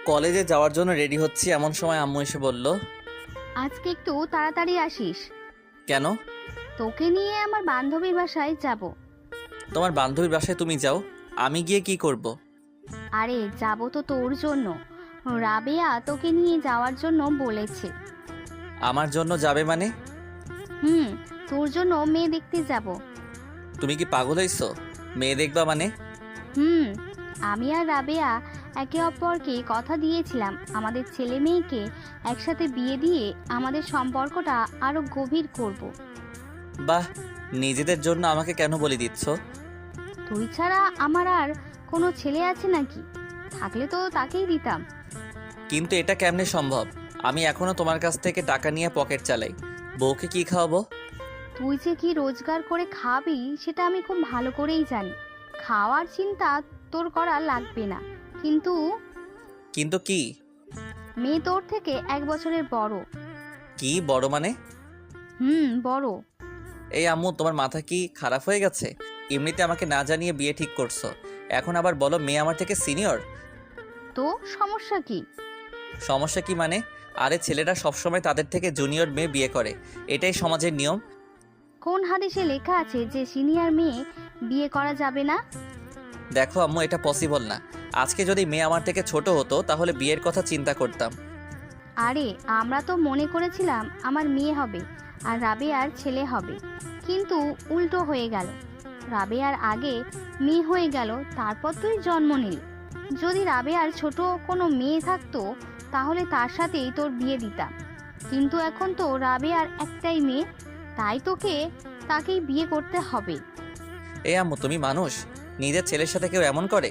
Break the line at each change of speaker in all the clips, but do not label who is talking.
কলেজে যাওয়ার জন্য রেডি হচ্ছি, এমন সময় আম্মু এসে বলল,
আজকে একটু তাড়াতাড়ি আসিস।
কেন?
তোকে নিয়ে আমার বান্ধবীর বাসায় যাব।
তোমার বান্ধবীর বাসায় তুমি যাও, আমি গিয়ে কি করব?
আরে যাব তো তোর জন্য। রাবেয়া তোকে নিয়ে যাওয়ার জন্য বলেছে।
আমার জন্য যাবে মানে?
হুম, তোর জন্য মেয়ে দেখতে যাব।
তুমি কি পাগল হইছো? মেয়ে দেখবা মানে?
হুম, আমি আর রাবেয়া একে অপরকে কথা দিয়েছিলাম আমাদের ছেলে মেয়েকে একসাথে বিয়ে দিয়ে আমাদের সম্পর্কটা আরো গভীর করব।
বাহ, নিজেদের জন্য আমাকে কেন বলে দিচ্ছ?
তুই ছাড়া আমার আর কোনো ছেলে আছে নাকি? থাকলে তো তাকেই দিতাম।
কিন্তু এটা কেমনে সম্ভব? আমি এখনো তোমার কাছ থেকে টাকা নিয়ে পকেট চালাই, বউকে কি খাওয়াবো?
তুই যে কি রোজগার করে খাবি সেটা আমি খুব ভালো করেই জানি। খাওয়ার চিন্তা তোর করা লাগবে না। কিন্তু
কিন্তু কি?
মেয়ে তোর থেকে 1 বছরের বড়।
কি বড় মানে?
বড়।
এই আম্মু, তোমার মাথা কি খারাপ হয়ে গেছে? এমনিতে আমাকে না জানিয়ে বিয়ে ঠিক করছো, এখন আবার বলো মেয়ে আমার থেকে সিনিয়র।
তো সমস্যা কি?
সমস্যা কি মানে? আরে ছেলেরা সবসময় তাদের থেকে জুনিয়র মেয়ে বিয়ে করে, এটাই সমাজের নিয়ম।
কোন হাদিসে লেখা আছে যে সিনিয়র মেয়ে বিয়ে করা যাবে না?
দেখো আম্মু, এটা পসিবল না। আজকে যদি মেয়ে আমার থেকে ছোট হতো তাহলে বিয়ের কথা চিন্তা করতাম।
আরে আমরা তো মনে করেছিলাম আমার মেয়ে হবে আর রাবেয়ার ছেলে হবে, কিন্তু উল্টো হয়ে গেল। রাবেয়ার আগে মেয়ে হয়ে গেল, তারপর তুই জন্ম নিলি। যদি রাবেয়ার ছোট কোনো মেয়ে থাকতো তাহলে তার সাথেই তোর বিয়ে দিতাম, কিন্তু এখন তো রাবেয়ার একটাই মেয়ে, তাই তাকেই বিয়ে করতে হবে।
এই আম্মু, তুমি মানুষ? নিজের ছেলের সাথে কেউ এমন করে?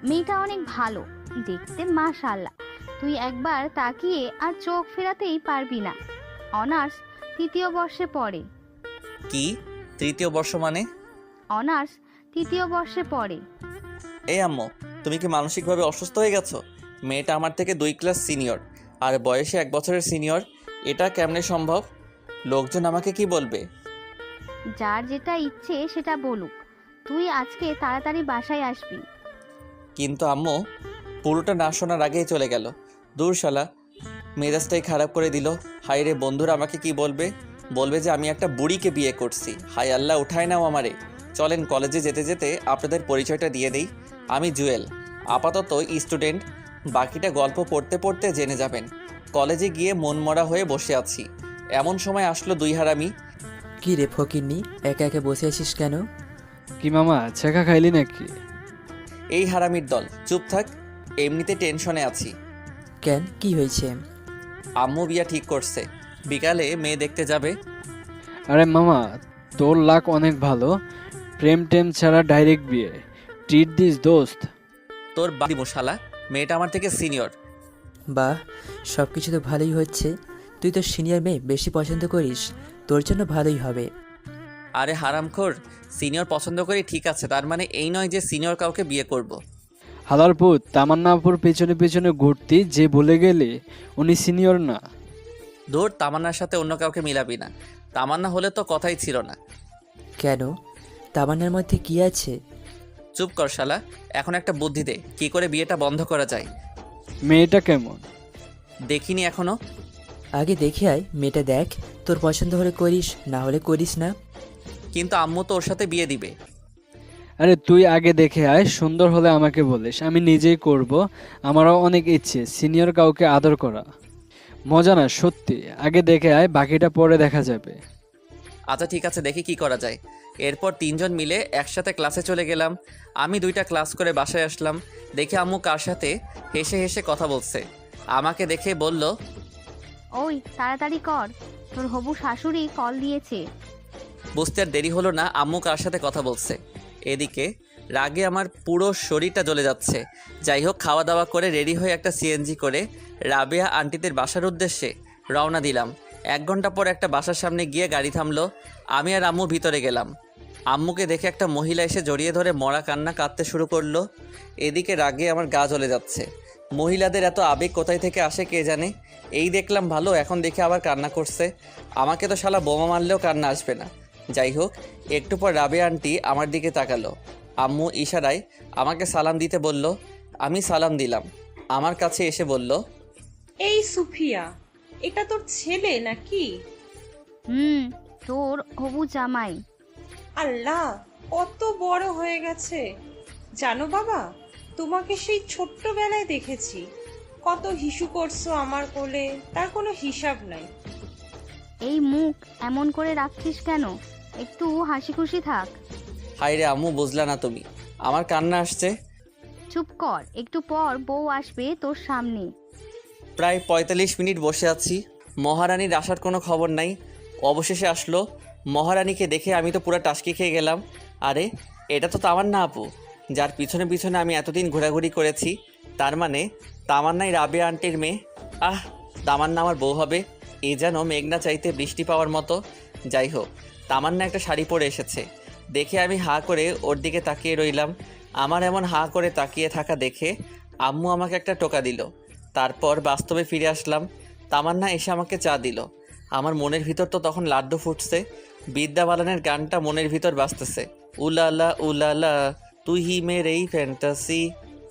মেয়েটা অনেক ভালো দেখতে, মাশাআল্লাহ। তুই একবার তাকিয়ে আর চোখ ফেরাতেই পারবি না। অনার্স 3য় বর্ষে পড়ে।
কি? তৃতীয় বর্ষ মানে?
অনার্স 3য় বর্ষে পড়ে।
এই আম্মু, তুমি কি মানসিকভাবে অসুস্থ হয়ে গেছো? মেয়েটা আমার থেকে 2 ক্লাস সিনিয়র আর বয়সে 1 বছরের সিনিয়র, এটা কেমনে সম্ভব? লোকজন আমাকে কি বলবে?
যার যেটা ইচ্ছে সেটা বলুক। তুই আজকে তাড়াতাড়ি বাসায় আসবি।
কিন্তু আম্মু, পুরোটা না শোনার আগেই চলে গেল। দূর শালা, মেজাজটাই খারাপ করে দিল। হায় রে, বন্ধুরা আমাকে কি বলবে? বলবে যে আমি একটা বুড়িকে বিয়ে করছি। হায় আল্লাহ, উঠায় নাও আমারে। চলেন কলেজে যেতে যেতে আপনাদের পরিচয়টা দিয়ে দেই। আমি জুয়েল, আপাতত স্টুডেন্ট। বাকিটা গল্প পড়তে পড়তে জেনে যাবেন। কলেজে গিয়ে মনমরা হয়ে বসে আছি, এমন সময় আসলো 2 হারামি।
কি রে ফকিন্নি, একা একা বসে আছিস কেন?
কি মামা, ছেঁকা খাইলি নাকি?
এই হারামির দল, চুপ থাক, এমনিতে টেনশনে আছি।
কেন, কি হয়েছে?
আম্মু বিয়া ঠিক করছে, বিকালে মেয়ে দেখতে যাবে।
আরে মামা, তোর লাক অনেক ভালো। প্রেম টেম ছাড়া ডাইরেক্ট বিয়ে। ট্রিট দিস দোস্ত।
তোর বাড়ি মশালা, মেয়েটা আমার থেকে সিনিয়র।
বাহ, সব কিছু তো ভালোই হচ্ছে। তুই তো সিনিয়র মেয়ে বেশি পছন্দ করিস, তোর জন্য ভালোই হবে।
আরে হারামখোর, সিনিয়র পছন্দ করি ঠিক আছে, তার মানে এই নয় যে সিনিয়র কাউকে বিয়ে করব।
হালারপুত তামান্নাপুর পেছনে পেছনে ঘুরতি, যে ভুলে গেলি উনি সিনিয়র না।
ধুর, তামান্নার সাথে অন্য কাউকে মিলাবি না। তামান্না হলে তো কথাই ছিল না।
কেন, তামান্নার মধ্যে কি আছে?
চুপ কর শালা, এখন একটা বুদ্ধি দে, কি করে বিয়েটা বন্ধ করা যায়।
মেয়েটা কেমন?
দেখিনি এখনো।
আগে দেখে আয়, মেয়েটা দেখ, তোর পছন্দ হলে করিস, না হলে করিস না।
কিন্তু আম্মু তো ওর সাথে বিয়ে দিবে।
আরে তুই আগে দেখে আয়, সুন্দর হলে আমাকে বলিস, আমি নিজেই করব। আমারও অনেক ইচ্ছে সিনিয়র কাউকে আদর করা। মজা না সত্যি, আগে দেখে আয়, বাকিটা পরে দেখা যাবে।
আচ্ছা ঠিক আছে, দেখি কি করা যায়। এরপর 3জন মিলে একসাথে ক্লাসে চলে গেলাম। আমি 2টা ক্লাস করে বাসায় আসলাম, দেখে আম্মু কার সাথে হেসে হেসে কথা বলছে। আমাকে দেখে বলল,
ওই তাড়াতাড়ি কর, তোর হবু শাশুড়ি কল দিয়েছে।
বুঝতে আর দেরি হলো না আম্মু কার সাথে কথা বলছে। এদিকে রাগে আমার পুরো শরীরটা জ্বলে যাচ্ছে। যাই হোক, খাওয়া দাওয়া করে রেডি হয়ে একটা সিএনজি করে রাবেয়া আন্টিদের বাসার উদ্দেশ্যে রওনা দিলাম। 1 ঘন্টা পর একটা বাসার সামনে গিয়ে গাড়ি থামলো। আমি আর আম্মু ভিতরে গেলাম। আম্মুকে দেখে একটা মহিলা এসে জড়িয়ে ধরে মরা কান্না কাঁদতে শুরু করলো। এদিকে রাগে আমার গা জ্বলে যাচ্ছে। মহিলাদের এত আবেগ কোথায় থেকে আসে কে জানে। এই দেখলাম ভালো, এখন দেখে আবার কান্না করছে। আমাকে তো শালা বোমা মারলেও কান্না আসবে না। যাই হোক, একটু পর রাবেয়া আন্টি আমার দিকে তাকালো। আম্মু ইশারায় আমাকে সালাম দিতে বলল, আমি সালাম দিলাম। আমার কাছে এসে বলল,
এই সুফিয়া, এটা তোর ছেলে নাকি?
তোর হবু জামাই।
আল্লাহ, কত বড় হয়ে গেছে। জানো বাবা, তোমাকে সেই ছোট্টবেলায় দেখেছি, কত হিসু করছো আমার কোলে, তার কোনো হিসাব নাই।
এই মুখ এমন করে রাখছিস কেন? একটু হাসি খুশি থাক।
হায় রে আম্মু, বুঝলা না তুমি, আমার কান্না আসছে।
চুপ কর, একটু পর বউ আসবে তোর সামনে।
প্রায় ৪৫ মিনিট বসে আছি, মহারানীর আসার কোনো খবর নাই। অবশেষে আসলো। মহারানীকে দেখে আমি তো পুরো টাসকি খেয়ে গেলাম। আরে, এটা তো তামান্না আপু, যার পিছনে পিছনে আমি এতদিন ঘোরাঘুরি করেছি। তার মানে তামান্নাই রাবেয়া আন্টির মেয়ে। আহ, তামান্না আমার বউ হবে, এ যেন মেঘনা চাইতে বৃষ্টি পাওয়ার মতো। যাই হোক, তামান্না একটা শাড়ি পরে এসেছে দেখে আমি হাঁ করে ওর দিকে তাকিয়ে রইলাম। আমার এমন হাঁ করে তাকিয়ে থাকা দেখে আম্মু আমাকে একটা টোকা দিল। তারপর বাস্তবে ফিরে আসলাম। তামান্না এসে আমাকে চা দিল। আমার মনের ভিতর তো তখন লাড্ডু ফুটছে। বিদ্যা বালানের গানটা মনের ভিতর বাজতেছে, উলালা উলালা তুই হি মেরেই ফ্যান্টাসি।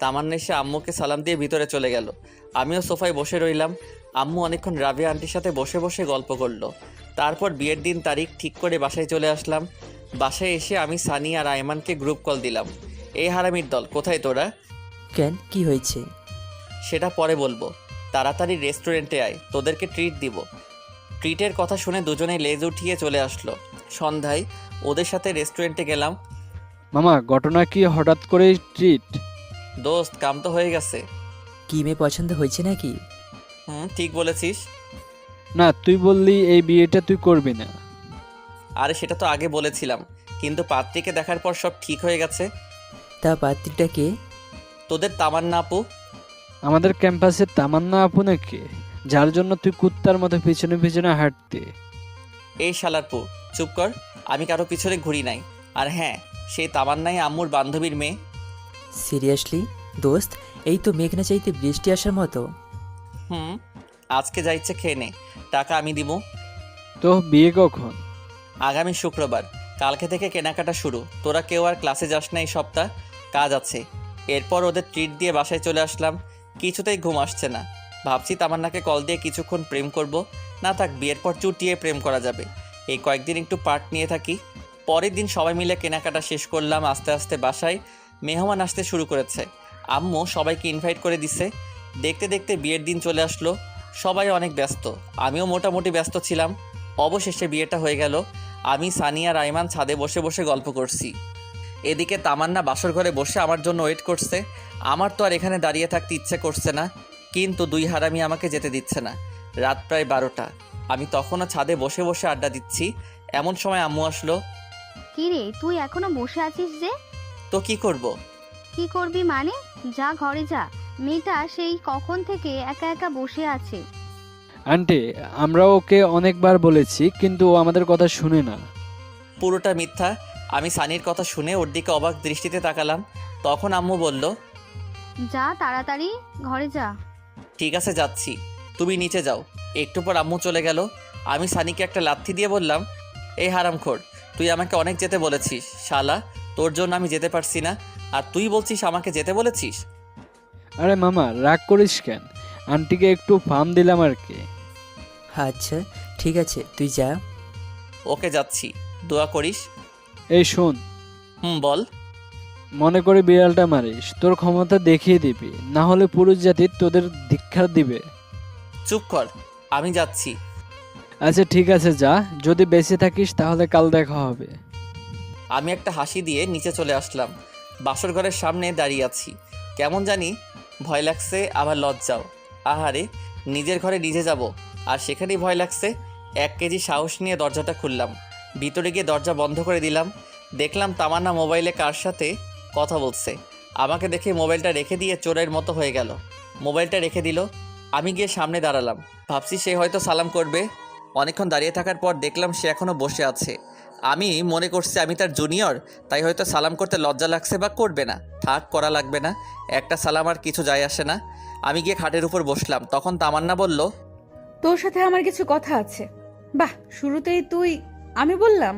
তামান্না এসে আম্মুকে সালাম দিয়ে ভিতরে চলে গেল। আমিও সোফায় বসে রইলাম। আম্মু অনেকক্ষণ রাবেয়া আন্টির সাথে বসে বসে গল্প করলো। তারপর বিয়ের দিন তারিখ ঠিক করে বাসায় চলে আসলাম। বাসায় এসে আমি সানি আর আয়মানকে গ্রুপ কল দিলাম। এই হারামির দল, কোথায় তোরা?
কেন, কি হয়েছে?
সেটা পরে বলবো, তাড়াতাড়ি রেস্টুরেন্টে আয়, তোদেরকে ট্রিট দিব। ট্রিটের কথা শুনে দুজনেই লেজ উঠিয়ে চলে আসলো। সন্ধ্যায় ওদের সাথে রেস্টুরেন্টে গেলাম।
মামা, ঘটনা কি হঠাৎ করে ট্রিট?
দোস্ত, কাম তো হয়ে গেছে।
কি মেয়ে পছন্দ হয়েছে নাকি?
ঠিক বলেছিস।
না, তুই বললি এই বিয়েটা তুই করবি না।
আরে সেটা তো আগে বলেছিলাম, কিন্তু পাত্রীকে দেখার পর সব ঠিক হয়ে গেছে।
তা পাত্রীটা কে?
তোদের তামান্না আপু।
আমাদের ক্যাম্পাসের তামান্না আপু নাকি, যার জন্য তুই কুত্তার মতো পিছনে পিছনে হাঁটতে?
এই শালারপু, চুপ কর, আমি কারো পিছনে ঘুরি নাই। আর হ্যাঁ, সেই তামান্নাই আম্মুর বান্ধবীর মেয়ে।
সিরিয়াসলি দোস্ত, এই তো মেঘনা চাইতে বৃষ্টি আসার মতো।
আজকে যা ইচ্ছে খেয়ে নে, টাকা আমি দিব।
তো বিয়ে কখন?
আগামী শুক্রবার। কালকে থেকে কেনাকাটা শুরু। তোরা কেউ আর ক্লাসে যাস না এই সপ্তাহ, কাজ আছে। এরপর ওদের ট্রিট দিয়ে বাসায় চলে আসলাম। কিছুতেই ঘুম আসছে না। ভাবছি তামান্নাকে কল দিয়ে কিছুক্ষণ প্রেম করব। না থাক, বিয়ের পর চুটিয়ে প্রেম করা যাবে। এই কয়েকদিন একটু পার্ট নিয়ে থাকি। পরের দিন সবাই মিলে কেনাকাটা শেষ করলাম। আস্তে আস্তে বাসায় মেহমান আসতে শুরু করেছে। আম্মু সবাইকে ইনভাইট করে দিছে। দেখতে দেখতে বিয়ের দিন চলে আসলো। সবাই অনেক ব্যস্ত, আমিও মোটামুটি ব্যস্ত ছিলাম। অবশেষে বিয়েটা হয়ে গেল। আমি, সানি আর আয়মান ছাদে বসে বসে গল্প করছি। এদিকে তামান্না বাসর ঘরে বসে আমার জন্য ওয়েট করছে। আমার তো আর এখানে দাঁড়িয়ে থাকতে ইচ্ছে করছে না, কিন্তু দুই হারামি আমাকে যেতে দিচ্ছে না। রাত প্রায় 12টা। আমি তখনও ছাদে বসে বসে আড্ডা দিচ্ছি। এমন সময় আম্মু আসলো।
কি রে, তুই এখনো বসে আছিস যে?
তো কি করব?
কি করবি মানে? যা ঘরে যা, মেয়েটা সেই কখন থেকে একা একা বসে আছে।
আন্টি, আমরা ওকে অনেকবার বলেছি, কিন্তু ও আমাদের কথা শুনে না।
পুরোটা মিথ্যা। আমি সানির কথা শুনে ওর দিকে অবাক দৃষ্টিতে তাকালাম। তখন আম্মু বলল,
যা তাড়াতাড়ি ঘরে যা।
ঠিক আছে যাচ্ছি, তুমি নিচে যাও। একটু পর আম্মু চলে গেল। আমি সানিকে একটা লাথি দিয়ে বললাম, এই হারামখোর, তুই আমাকে অনেক যেতে বলেছিস শালা, তোর জন্য আমি যেতে পারছি না, আর তুই বলছিস আমাকে যেতে বলেছিস।
আরে মামা, রাগ করিস কেন? আন্টিকে একটু ফার্ম দিলাম আর কি।
আচ্ছা ঠিক আছে, তুই যা।
ওকে, যাচ্ছি, দোয়া করিস।
এই শোন,
বল।
মনে করে বিড়ালটা মারিস, তোর ক্ষমতা দেখিয়ে দিবি, না হলে পুরুষ জাতি তোদের ধিক্ষার দিবে।
চুপ কর, আমি যাচ্ছি।
আচ্ছা ঠিক আছে, যা। যদি বেঁচে থাকিস তাহলে কাল দেখা হবে।
আমি একটা হাসি দিয়ে নিচে চলে আসলাম। বাসর ঘরের সামনে দাঁড়িয়ে আছি। কেমন জানি ভয় লাগছে, আবার লজ্জাও। আহারে, নিজের ঘরে নিজে যাব, আর সেখানেই ভয় লাগছে। 1 কেজি সাহস নিয়ে দরজাটা খুললাম। ভিতরে গিয়ে দরজা বন্ধ করে দিলাম। দেখলাম তামান্না মোবাইলে কার সাথে কথা বলছে। আমাকে দেখে মোবাইলটা রেখে দিয়ে চোরের মতো হয়ে গেল। মোবাইলটা রেখে দিল। আমি গিয়ে সামনে দাঁড়ালাম। ভাবছি সে হয়তো সালাম করবে। অনেকক্ষণ দাঁড়িয়ে থাকার পর দেখলাম সে এখনও বসে আছে। আমি মনে করছি আমি তার জুনিয়র, তাই হয়তো সালাম করতে লজ্জা লাগছে বা করবে না। থাক, করা লাগবে না, একটা সালাম আর কিছু যায় আসে না। আমি গিয়ে খাটের উপর বসলাম। তখন তামান্না বলল,
তোর সাথে আমার কিছু কথা আছে। বাহ, শুরুতেই তুই। আমি বললাম,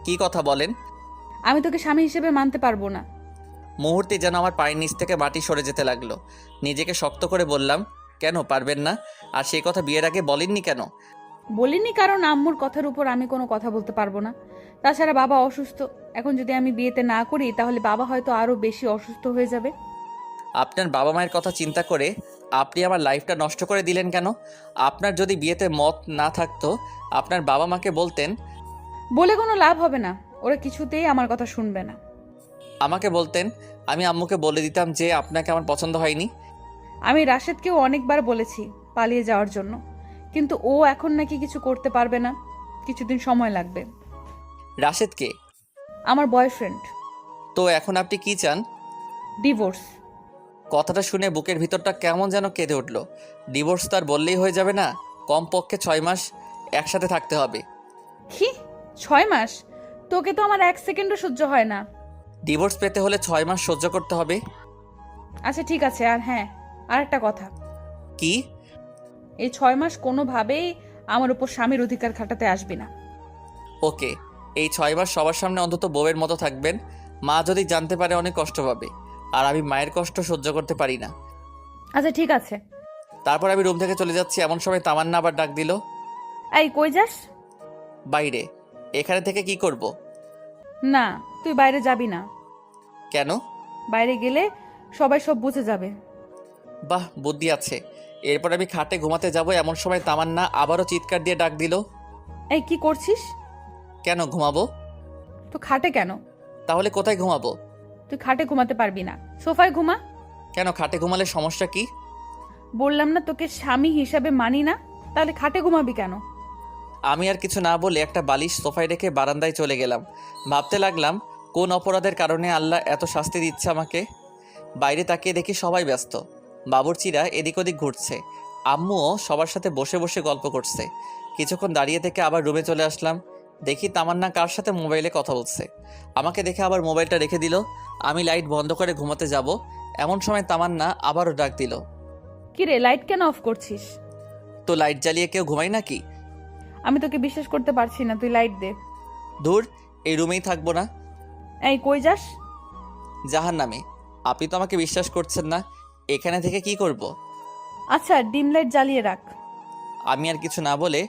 কি কথা বলেন?
আমি তোকে স্বামী হিসেবে মানতে পারবো না।
মুহূর্তে যেন আমার পায়ের নিচ থেকে মাটি সরে যেতে লাগলো। নিজেকে শক্ত করে বললাম, কেন পারবেন না? আর সেই কথা বিয়ের আগে বলেননি কেন?
বলিনি কারণ আম্মুর কথার উপর আমি কোনো কথা বলতে পারবো না। তাছাড়া বাবা অসুস্থ। এখন যদি আমি বিয়েতে না করি তাহলে বাবা হয়তো আরো বেশি অসুস্থ হয়ে যাবে।
আপনার বাবা মায়ের কথা চিন্তা করে আপনি আমার লাইফটা নষ্ট করে দিলেন কেন? আপনার যদি বিয়েতে মত না থাকতো আপনার বাবা মাকে বলতেন।
বলে কোনো লাভ হবে না, ওরা কিছুতেই আমার কথা শুনবে না।
আমাকে বলতেন, আমি আম্মুকে বলে দিতাম যে আপনাকে আমার পছন্দ হয়নি।
আমি রাশেদকেও অনেকবার বলেছি পালিয়ে যাওয়ার জন্য, কিন্তু ও এখন নাকি কিছু করতে পারবে না, কিছুদিন সময় লাগবে।
রাশেদকে?
আমার বয়ফ্রেন্ড।
তো এখন আপনি কি চান?
ডিভোর্স।
কথাটা শুনে বুকের ভিতরটা কেমন যেন কেঁদে উঠল। ডিভোর্স তো আর বললেই হয়ে যাবে না, কমপক্ষে 6 মাস একসাথে থাকতে হবে।
কি 6 মাস? তোকে তো আমার 1 সেকেন্ডও সহ্য হয় না।
ডিভোর্স পেতে হলে 6 মাস সহ্য করতে হবে।
আচ্ছা ঠিক আছে, আর হ্যাঁ, আর একটা কথা,
কি?
এই 6 মাস কোনোভাবেই আমার উপর স্বামীর অধিকার খাটাতে আসবি না।
ওকে, এই 6 মাস সবার সামনে অন্তত বউয়ের মতো থাকবেন। মা যদি জানতে পারে অনেক কষ্ট পাবে, আর আমি মায়ের কষ্ট সহ্য করতে পারি না।
আচ্ছা ঠিক আছে।
তারপর আমি রুম থেকে চলে যাচ্ছি, এমন সময় তামান্না আবার ডাক দিল।
এই কই যাস?
বাইরে। এখানে থেকে কি করব?
না, তুই বাইরে যাবি না।
কেন?
বাইরে গেলে সবাই সব বুঝে যাবে।
বাহ, বুদ্ধি আছে। এরপর আমি খাটে ঘুমাতে যাব, এমন সময় তামান্না আবারও চিৎকার দিয়ে ডাক দিল।
এই কি করছিস?
কেন ঘুমাবো?
তো খাটে কেন?
তাহলে কোথায় ঘুমাবো?
তুই খাটে ঘুমাতে পারবি না, সোফায় ঘুমা।
কেন, খাটে ঘুমালে সমস্যা কি?
বললাম না তোকে স্বামী হিসাবে মানি না, তাহলে খাটে ঘুমাবি কেন?
আমি আর কিছু না বলে একটা বালিশ সোফায় রেখে বারান্দায় চলে গেলাম। ভাবতে লাগলাম, কোন অপরাধের কারণে আল্লাহ এত শাস্তি দিচ্ছে আমাকে। বাইরে তাকিয়ে দেখি সবাই ব্যস্ত। বাবুর্চিরা এদিক ওদিক ঘুরছে, আম্মুও সবার সাথে বসে বসে গল্প করছে। কিছুক্ষণ দাঁড়িয়ে থেকে আবার রুমে চলে আসলাম। দেখি তামান্না কার সাথে মোবাইলে কথা বলছে। আমাকে দেখে আবার মোবাইলটা রেখে দিল। আমি লাইট বন্ধ করে ঘুমাতে যাব, এমন সময় তামান্না আবারও ডাক দিল।
কি রে, লাইট কেন অফ করছিস?
তো লাইট জ্বালিয়ে কেউ ঘুমায় নাকি?
আমি তোকে বিশ্বাস করতে পারছি না, তুই লাইট দে।
দূর, এই রুমেই থাকবো না।
এই কই যাস?
জাহান্নামে। আপনি তো আমাকে বিশ্বাস করছেন না, এখানে থেকে কি করব?
আচ্ছা ডিম লাইট জ্বালিয়ে রাখ।
আমি আর কিছু না বলে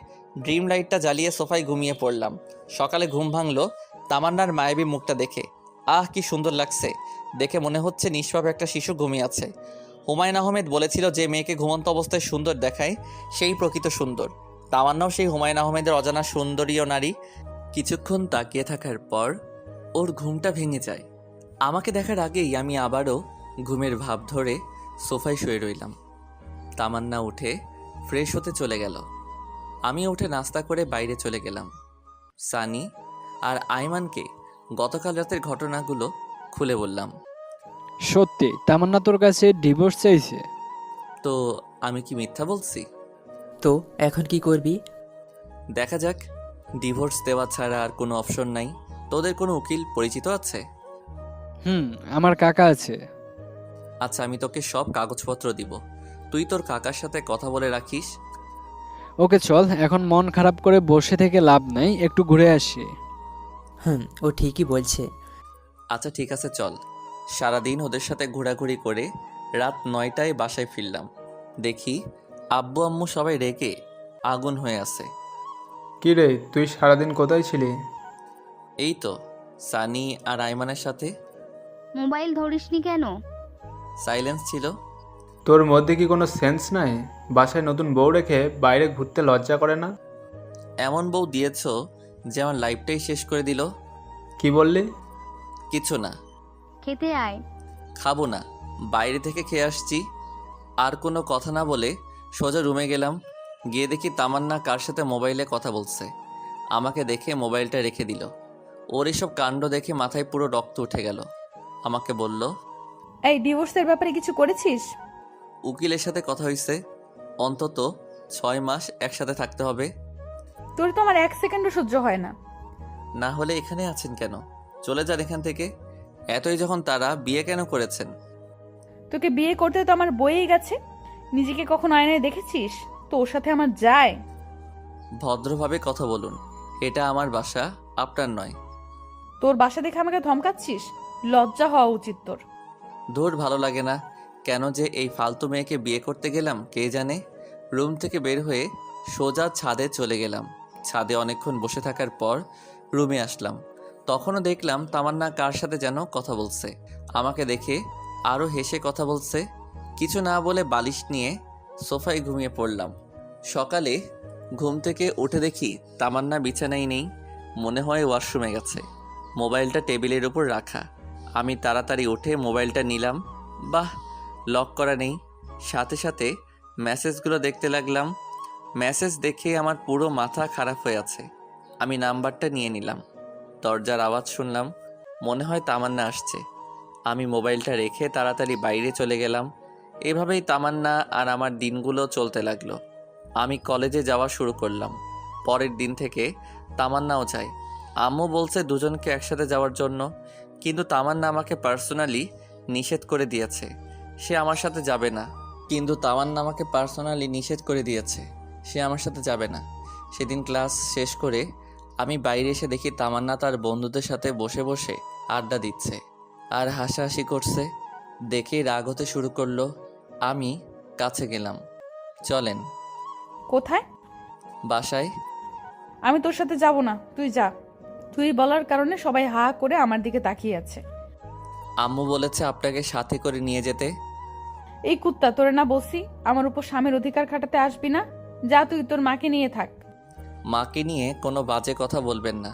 ড্রিম লাইটটা জ্বালিয়ে সোফায় ঘুমিয়ে পড়লাম। সকালে ঘুম ভাঙলো তামান্নার মায়াবী মুখটা দেখে। আহ, কি সুন্দর লাগছে দেখে, মনে হচ্ছে নিষ্পাপ একটা শিশু ঘুমিয়ে আছে। হুমায়ুন আহমেদ বলেছিল, যে মেয়েকে ঘুমন্ত অবস্থায় সুন্দর দেখায় সেই প্রকৃত সুন্দর। তামান্নাও সেই হুমায়ুন আহমেদের অজানা সুন্দরীয় নারী। কিছুক্ষণ তাকিয়ে থাকার পর ওর ঘুমটা ভেঙে যায়। আমাকে দেখার আগেই আমি আবারও ঘুমের ভাব ধরে সোফায় শুয়ে রইলাম। তামান্না উঠে ফ্রেশ হতে চলে গেল। আমি উঠে নাস্তা করে বাইরে চলে গেলাম। সানি আর আইমানকে গতকাল রাতের ঘটনাগুলো খুলে বললাম।
সত্যি তামান্না তোর কাছে ডিভোর্স চাইছে?
তো আমি কি মিথ্যা বলছি?
তো এখন কি করবি?
দেখা যাক। ডিভোর্স দেওয়া ছাড়া আর কোনো অপশন নাই। তোদের কোনো উকিল পরিচিত আছে?
আমার কাকা আছে।
আচ্ছা, আমি তোকে সব কাগজপত্র দিব, তুই তোর কাকার সাথে কথা বলে রাখিস।
ওকে চল, এখন মন খারাপ করে বসে থেকে লাভ নাই, একটু ঘুরে আসি।
ও ঠিকই বলছে।
আচ্ছা ঠিক আছে, চল। সারাদিন ওদের সাথে ঘোরাঘুরি করে রাত 9টায় বাসায় ফিরলাম। দেখি আব্বু আম্মু সবাই রেগে আগুন হয়ে আছে।
কি রে, তুই সারাদিন কোথায় ছিলি?
এই তো সানি আর আইমানের সাথে।
মোবাইল ধরিসনি কেন?
সাইলেন্স ছিল।
তোর মধ্যে কি কোনো সেন্স নাই? বাসায় নতুন বউ রেখে বাইরে ঘুরতে লজ্জা করে না?
এমন বউ দিয়েছো যে আমার লাইফটাই শেষ করে দিল।
কি বললি?
কিছু না।
খেতে আয়।
খাবো না, বাইরে থেকে খেয়ে আসছি। আর কোনো কথা না বলে সোজা রুমে গেলাম। গিয়ে দেখি তামান্না কার সাথে মোবাইলে কথা বলছে। আমাকে দেখে মোবাইলটা রেখে দিল। ওর এসব কাণ্ড দেখে মাথায় পুরো রক্ত উঠে গেল। আমাকে বলল,
এই ডিভোর্সের ব্যাপারে কিছু করেছিস?
উকিলের সাথে কথা হয়েছে, অন্তত 6 মাস একসাথে থাকতে হবে।
তোর তো আমার 1 সেকেন্ডও সহ্য হয় না।
না হলে এখানে আছেন কেন? চলে যান এখান থেকে। এতই যখন তারা, বিয়ে কেন করেছেন?
তোকে বিয়ে করতে তো আমার বইয়েই গেছে। নিজেকে কখনো আয়নায় দেখেছিস? তো ওর সাথে আমার যায়?
ভদ্রভাবে কথা বলুন, এটা আমার বাসা, আপনার নয়।
তোর বাসা দেখে আমাকে ধমকাচ্ছিস? লজ্জা হওয়া উচিত তোর।
ধুর ভালো লাগে না, কেন যে এই ফালতু মেয়েকে বিয়ে করতে গেলাম কে জানে। রুম থেকে বের হয়ে সোজা ছাদে চলে গেলাম। ছাদে অনেকক্ষণ বসে থাকার পর রুমে আসলাম। তখনও দেখলাম তামান্না কার সাথে যেন কথা বলছে। আমাকে দেখে আরও হেসে কথা বলছে। কিছু না বলে বালিশ নিয়ে সোফায় ঘুমিয়ে পড়লাম। সকালে ঘুম থেকে উঠে দেখি তামান্না বিছানায় নেই, মনে হয় ওয়াশরুমে গেছে। মোবাইলটা টেবিলের উপর রাখা। আমি তাড়াতাড়ি উঠে মোবাইলটা নিলাম। বাহ, লক করা নেই। সাথে সাথে মেসেজগুলো দেখতে লাগলাম। মেসেজ দেখে আমার পুরো মাথা খারাপ হয়ে আছে। আমি নাম্বারটা নিয়ে নিলাম। দরজার আওয়াজ শুনলাম, মনে হয় তামান্না আসছে। আমি মোবাইলটা রেখে তাড়াতাড়ি বাইরে চলে গেলাম। এভাবেই তামান্না আর আমার দিনগুলো চলতে লাগলো। আমি কলেজে যাওয়া শুরু করলাম। পরের দিন থেকে তামান্নাও যায়। আম্মু বলছে দুজনকে একসাথে যাওয়ার জন্য, কিন্তু তামান্না আমাকে পার্সোনালি নিষেধ করে দিয়েছে সে আমার সাথে যাবে না। সেদিন ক্লাস শেষ করে আমি বাইরে এসে দেখি তামান্না তার বন্ধুদের সাথে বসে বসে আড্ডা দিচ্ছে আর হাসাহাসি করছে। দেখেই রাগ হতে শুরু করলো। আমি কাছে গেলাম। চলেন।
কোথায়?
বাসায়।
আমি তোর সাথে যাব না, তুই যা। তুই বলার কারণে সবাই হা করে আমার দিকে তাকিয়ে আছে।
আম্মু বলেছে আপনাকে সাথে করে নিয়ে যেতে।
এই কুত্তা, তোরে না বলছি আমার উপর স্বামীর অধিকার খাটাতে আসবি না? যা, তুই তোর মাকে নিয়ে থাক।
মাকে নিয়ে কোনো বাজে কথা বলবেন না।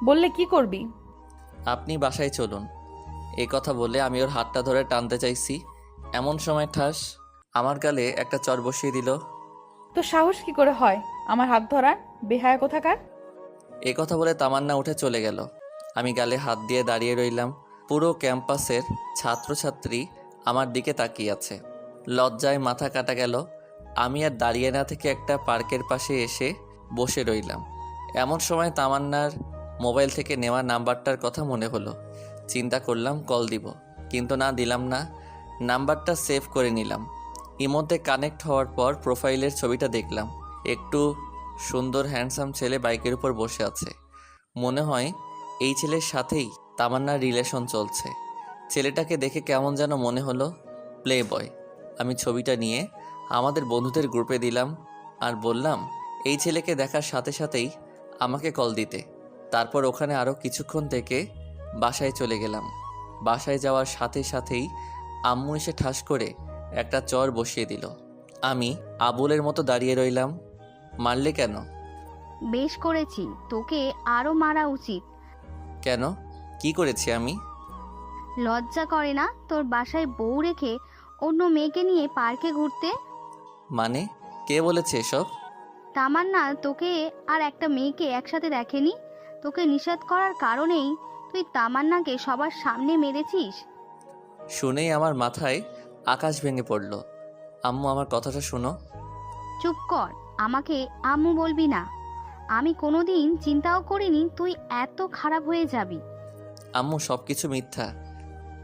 বললে কি করবি?
আপনি বাসায় চলুন। এই কথা বলে আমি ওর হাতটা ধরে টানতে চাইছি, এমন সময় ঠাস আমার গালে একটা চর বসিয়ে দিল।
তোর সাহস কি করে হয় আমার হাত ধরার, বেহায়া কোথাকার?
এই কথা বলে তামান্না উঠে চলে গেল। আমি গালে হাত দিয়ে দাঁড়িয়ে রইলাম। পুরো ক্যাম্পাসের ছাত্রছাত্রী আমার দিকে তাকিয়ে আছে। লজ্জায় মাথা কাটা গেল। আমি আর দাঁড়িয়ে না থেকে একটা পার্কের পাশে এসে বসে রইলাম। এমন সময় তামান্নার মোবাইল থেকে নেওয়া নাম্বারটার কথা মনে হলো। চিন্তা করলাম কল দিব, কিন্তু না, দিলাম না। নাম্বারটা সেভ করে নিলাম। ইমোতে কানেক্ট হওয়ার পর প্রোফাইলের ছবিটা দেখলাম। একটু সুন্দর হ্যান্ডসাম ছেলে বাইকের উপর বসে আছে। মনে হয় এই ছেলের সাথেই তামান্নার রিলেশন চলছে। ছেলেটাকে দেখে কেমন যেন মনে হলো প্লে বয়। আমি ছবিটা নিয়ে আমাদের বন্ধুদের গ্রুপে দিলাম আর বললাম এই ছেলেকে দেখার সাথে সাথেই আমাকে কল দিতে। তারপর ওখানে আরও কিছুক্ষণ থেকে বাসায় চলে গেলাম। বাসায় যাওয়ার সাথে সাথেই আম্মু এসে ঠাস করে একটা চর বসিয়ে দিল। আমি আবুলের মতো দাঁড়িয়ে রইলাম। মারলে কেন?
বেশ করেছি, তোকে আরো মারা উচিত।
কেন? কি করেছি আমি?
লজ্জা করে না তোর বাসায় বউ রেখে অন্য মেয়েকে নিয়ে পার্কে ঘুরতে?
মানে কে বলেছে এসব?
তামান্না তোকে আর একটা মেয়েকে একসাথে দেখেনি। তোকে নিষেধ করার কারণেই তুই তামান্নাকে সবার সামনে মেরেছিস।
শুনেই আমার মাথায় আকাশ ভেঙে পড়ল। আম্মু, আমার কথাটা শোনো।
চুপ কর, আমাকে আম্মু বলবি না। আমি কোনোদিন চিন্তাও করিনি তুই এত খারাপ হয়ে যাবি।
আম্মু, সব কিছু মিথ্যা।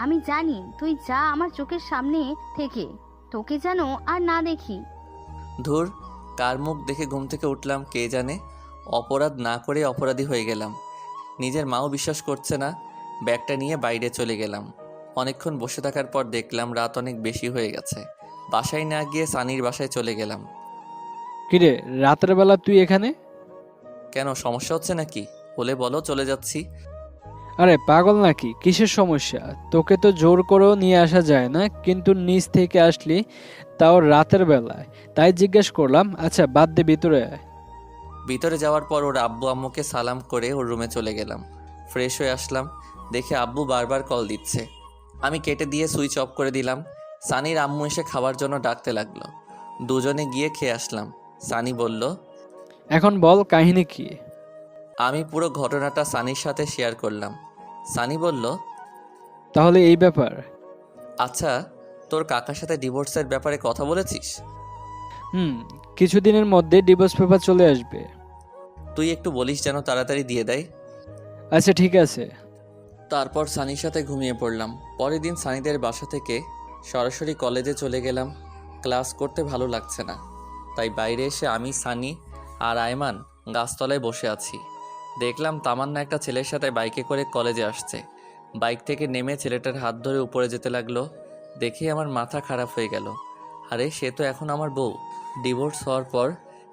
আমি জানি, তুই যা আমার চোখের সামনে থেকে, তোকে যেন আর না দেখি।
ধুর, কার মুখ দেখে ঘুম থেকে উঠলাম কে জানে। অপরাধ না করে অপরাধী হয়ে গেলাম। নিজের মাও বিশ্বাস করছে না। ব্যাগটা নিয়ে বাইরে চলে গেলাম। অনেকক্ষণ বসে থাকার পর দেখলাম রাত অনেক বেশি হয়ে গেছে। বাসায় না গিয়ে সানির বাসায় চলে গেলাম।
কিরে, রাতের বেলা তুই এখানে?
কেন, সমস্যা হচ্ছে নাকি? বলে বলো, চলে যাচ্ছি।
আরে পাগল নাকি, কিসের সমস্যা? তোকে তো জোর করেও নিয়ে আসা যায় না, কিন্তু নিচ থেকে আসলি, তাও রাতের বেলায়। তাই জিজ্ঞেস করলাম। আচ্ছা বাদ দে, ভিতরে আয়।
ভিতরে যাওয়ার পর ওর আব্বু আম্মুকে সালাম করে ওর রুমে চলে গেলাম। ফ্রেশ হয়ে আসলাম, দেখে আব্বু বারবার কল দিচ্ছে। আমি কেটে দিয়ে সুইচ অফ করে দিলাম। সানির আম্মু এসে খাওয়ার জন্য ডাকতে লাগলো। দুজনে গিয়ে খেয়ে আসলাম। সানি বলল,
এখন বল কাহিনী কি?
আমি পুরো ঘটনাটা সানির সাথে শেয়ার করলাম। সানি বলল,
তাহলে এই ব্যাপার?
আচ্ছা, তোর কাকার সাথে ডিভোর্সের ব্যাপারে কথা বলেছিস?
কিছুদিনের মধ্যে ডিভোর্স পেপার চলে আসবে।
তুই একটু বলিস যেন তাড়াতাড়ি দিয়ে দেয়।
আচ্ছা ঠিক আছে।
তারপর সানির সাথে ঘুমিয়ে পড়লাম। পরের দিন সানিদের বাসা থেকে সরাসরি কলেজে চলে গেলাম। ক্লাস করতে ভালো লাগছে না, তাই বাইরে এসে আমি, সানি আর আয়মান গাছতলায় বসে আছি। দেখলাম তামান্না একটা ছেলের সাথে বাইকে করে কলেজে আসছে। বাইক থেকে নেমে ছেলেটার হাত ধরে উপরে যেতে লাগলো। দেখে আমার মাথা খারাপ হয়ে গেল। আরে সে তো এখন আমার বউ। ডিভোর্স হওয়ার পর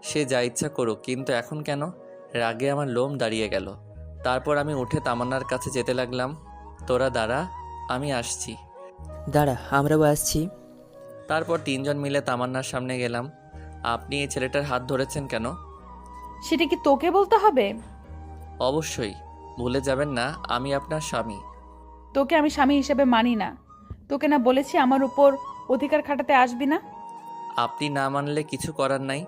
সে যা ইচ্ছা করুক, কিন্তু এখন কেন? রাগে আমার লোম দাঁড়িয়ে গেল। তারপর আমি উঠে তামান্নার কাছে যেতে লাগলাম। তোরা দাঁড়া, আমি আসছি।
দাঁড়া, আমরাও আসছি।
তারপর তিনজন মিলে তামান্নার সামনে গেলাম। আপনি এই ছেলেটার হাত ধরেছেন কেন?
সেটা কি তোকে বলতে হবে?
অবশ্যই, ভুলে যাবেন না আমি আপনার স্বামী।
তোকে আমি স্বামী হিসেবে মানি না। তোকে না বলেছি আমার উপর অধিকার খাটাতে আসবি না?
আপনি না মানলে কিছু করার নাই।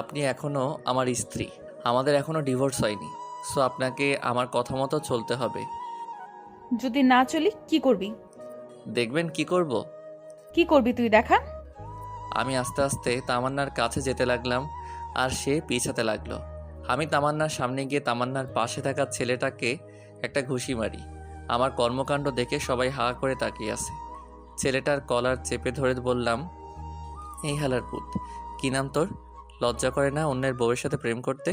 আপনি এখনও আমার স্ত্রী, আমাদের এখনও ডিভোর্স হয়নি। সো আপনাকে আমার কথা মতো চলতে হবে।
যদি না চলি কি করবি?
দেখবেন কি করব।
কি করবি তুই দেখা।
আমি আস্তে আস্তে তামান্নার কাছে যেতে লাগলাম, আর সে পিছাতে লাগলো। আমি তামান্নার সামনে গিয়ে তামান্নার পাশে থাকা ছেলেটাকে একটা ঘুষি মারি। আমার কর্মকাণ্ড দেখে সবাই হা করে তাকিয়ে আছে। ছেলেটার কলার চেপে ধরে বললাম, এই হালার পুত, কি নাম তোর? লজ্জা করে না অন্যের বউয়ের সাথে প্রেম করতে?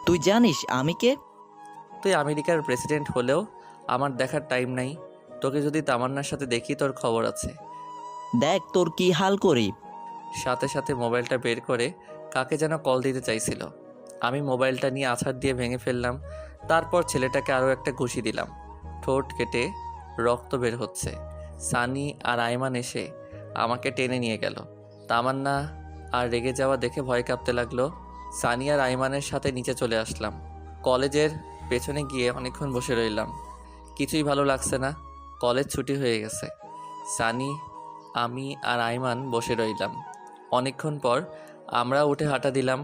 তুই জানিস আমি কে?
তুই আমেরিকার প্রেসিডেন্ট হলেও আমার দেখার টাইম নাই। তোকে যদি তামান্নার সাথে দেখি তোর খবর আছে।
দেখ তোর কি হাল করি।
সাথে সাথে মোবাইলটা বের করে কাকে যেন কল দিতে চাইছিল। আমি মোবাইলটা নিয়ে আছাড় দিয়ে ভেঙে ফেললাম। তারপর ছেলেটাকে আরও একটা ঘুষি দিলাম। ঠোঁট কেটে রক্ত বের হচ্ছে। সানি আর আয়মান এসে আমাকে টেনে নিয়ে গেল। তামান্না আর রেগে যাওয়া দেখে ভয় কাঁপতে লাগলো। সানি আর আয়মানের সাথে নিচে চলে আসলাম। কলেজের পেছনে গিয়ে অনেকক্ষণ বসে রইলাম। কিছুই ভালো লাগছে না। কলেজ ছুটি হয়ে গেছে। সানি, আমি আর আয়মান বসে রইলাম। অনেকক্ষণ পর আমরা উঠে হাঁটা দিলাম।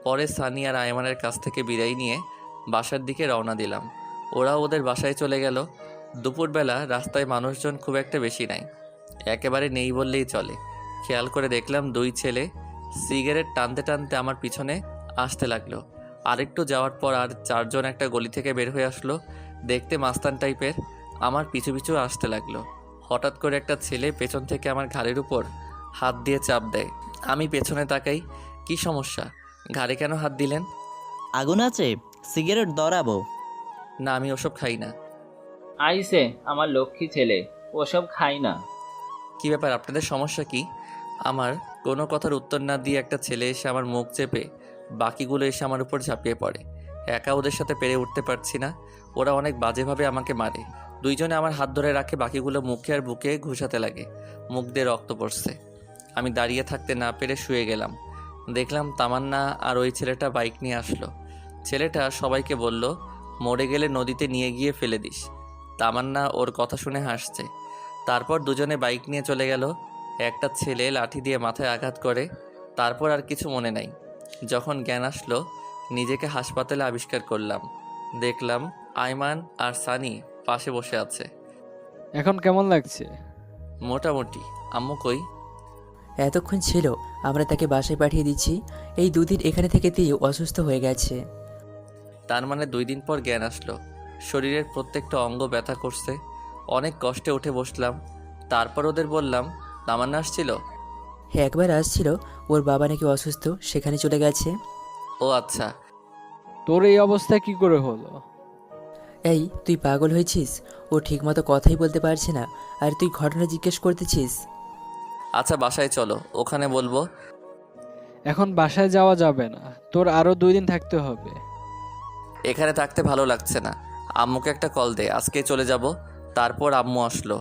পরে সানি আর আয়মানের কাছ থেকে বিদায় নিয়ে বাসার দিকে রওনা দিলাম। ওরাও ওদের বাসায় চলে গেল। দুপুরবেলা রাস্তায় মানুষজন খুব একটা বেশি নাই, একেবারে নেই বললেই চলে। খেয়াল করে দেখলাম দুই ছেলে সিগারেট টানতে টানতে আমার পিছনে আসতে লাগলো। আরেকটু যাওয়ার পর আর চারজন একটা গলি থেকে বের হয়ে আসলো। দেখতে মাস্তান টাইপের, আমার পিছু পিছু আসতে লাগলো। হঠাৎ করে একটা ছেলে পেছন থেকে আমার ঘাড়ের উপর হাত দিয়ে চাপ দেয়। আমি পেছনে তাকাই। কি সমস্যা? ঘাড়ে কেন হাত দিলেন?
আগুন আছে, সিগারেট ধরাবো।
না, আমি ওসব খাই না।
আইসে আমার লক্ষ্মী ছেলে, ওসব খাই না।
কি ব্যাপার, আপনাদের সমস্যা কি? আমার কোনো কথার উত্তর না দিয়ে একটা ছেলে এসে আমার মুখ চেপে বাকিগুলো এসে আমার উপর ঝাঁপিয়ে পড়ে। একা ওদের সাথে পেরে উঠতে পারছি না। ওরা অনেক বাজেভাবে আমাকে মারে। দুইজনে আমার হাত ধরে রাখে, বাকিগুলো মুখে আর বুকে ঘুষাতে লাগে। মুখ দিয়ে রক্ত পড়ছে। আমি দাঁড়িয়ে থাকতে না পেরে শুয়ে গেলাম। দেখলাম তামান্না আর ওই ছেলেটা বাইক নিয়ে আসলো। ছেলেটা সবাইকে বলল, মরে গেলে নদীতে নিয়ে গিয়ে ফেলে দিস। তামান্না ওর কথা শুনে হাসছে। তারপর দুজনে বাইক নিয়ে চলে গেল। একটা ছেলে লাঠি দিয়ে মাথায় আঘাত করে। তারপর আর কিছু মনে নাই। যখন জ্ঞান আসলো, নিজেকে হাসপাতালে আবিষ্কার করলাম। দেখলাম আয়মান আর সানি পাশে বসে আছে।
এখন কেমন লাগছে?
মোটামুটি। আম্মু কই?
এতক্ষণ ছিল, আমরা তাকে বাসায় পাঠিয়ে দিচ্ছি। এই দুদিন এখানে থেকে দিয়ে অসুস্থ হয়ে গেছে।
তার মানে 2 দিন পর জ্ঞান আসলো। শরীরের প্রত্যেকটা অঙ্গ ব্যথা করছে। অনেক কষ্টে উঠে বসলাম। তারপর ওদের বললাম, তামান্না আসছিল?
হ্যাঁ, একবার আসছিল। ওর বাবা নাকি অসুস্থ, সেখানে চলে গেছে।
ও আচ্ছা।
তোর এই অবস্থা কি করে হলো?
এই, তুই পাগল হয়েছিস? ও ঠিকমতো কথাই বলতে পারছে না, আর তুই ঘটনা জিজ্ঞেস করতেছিস?
আচ্ছা বাসায় চলো, ওখানে বলবো।
এখন বাসায় যাওয়া যাবে না, তোর আরো 2 দিন থাকতে হবে।
এখানে থাকতে ভালো লাগছে না। আম্মুকে একটা কল দে, আজকেই চলে যাব। তারপর আম্মু আসলো।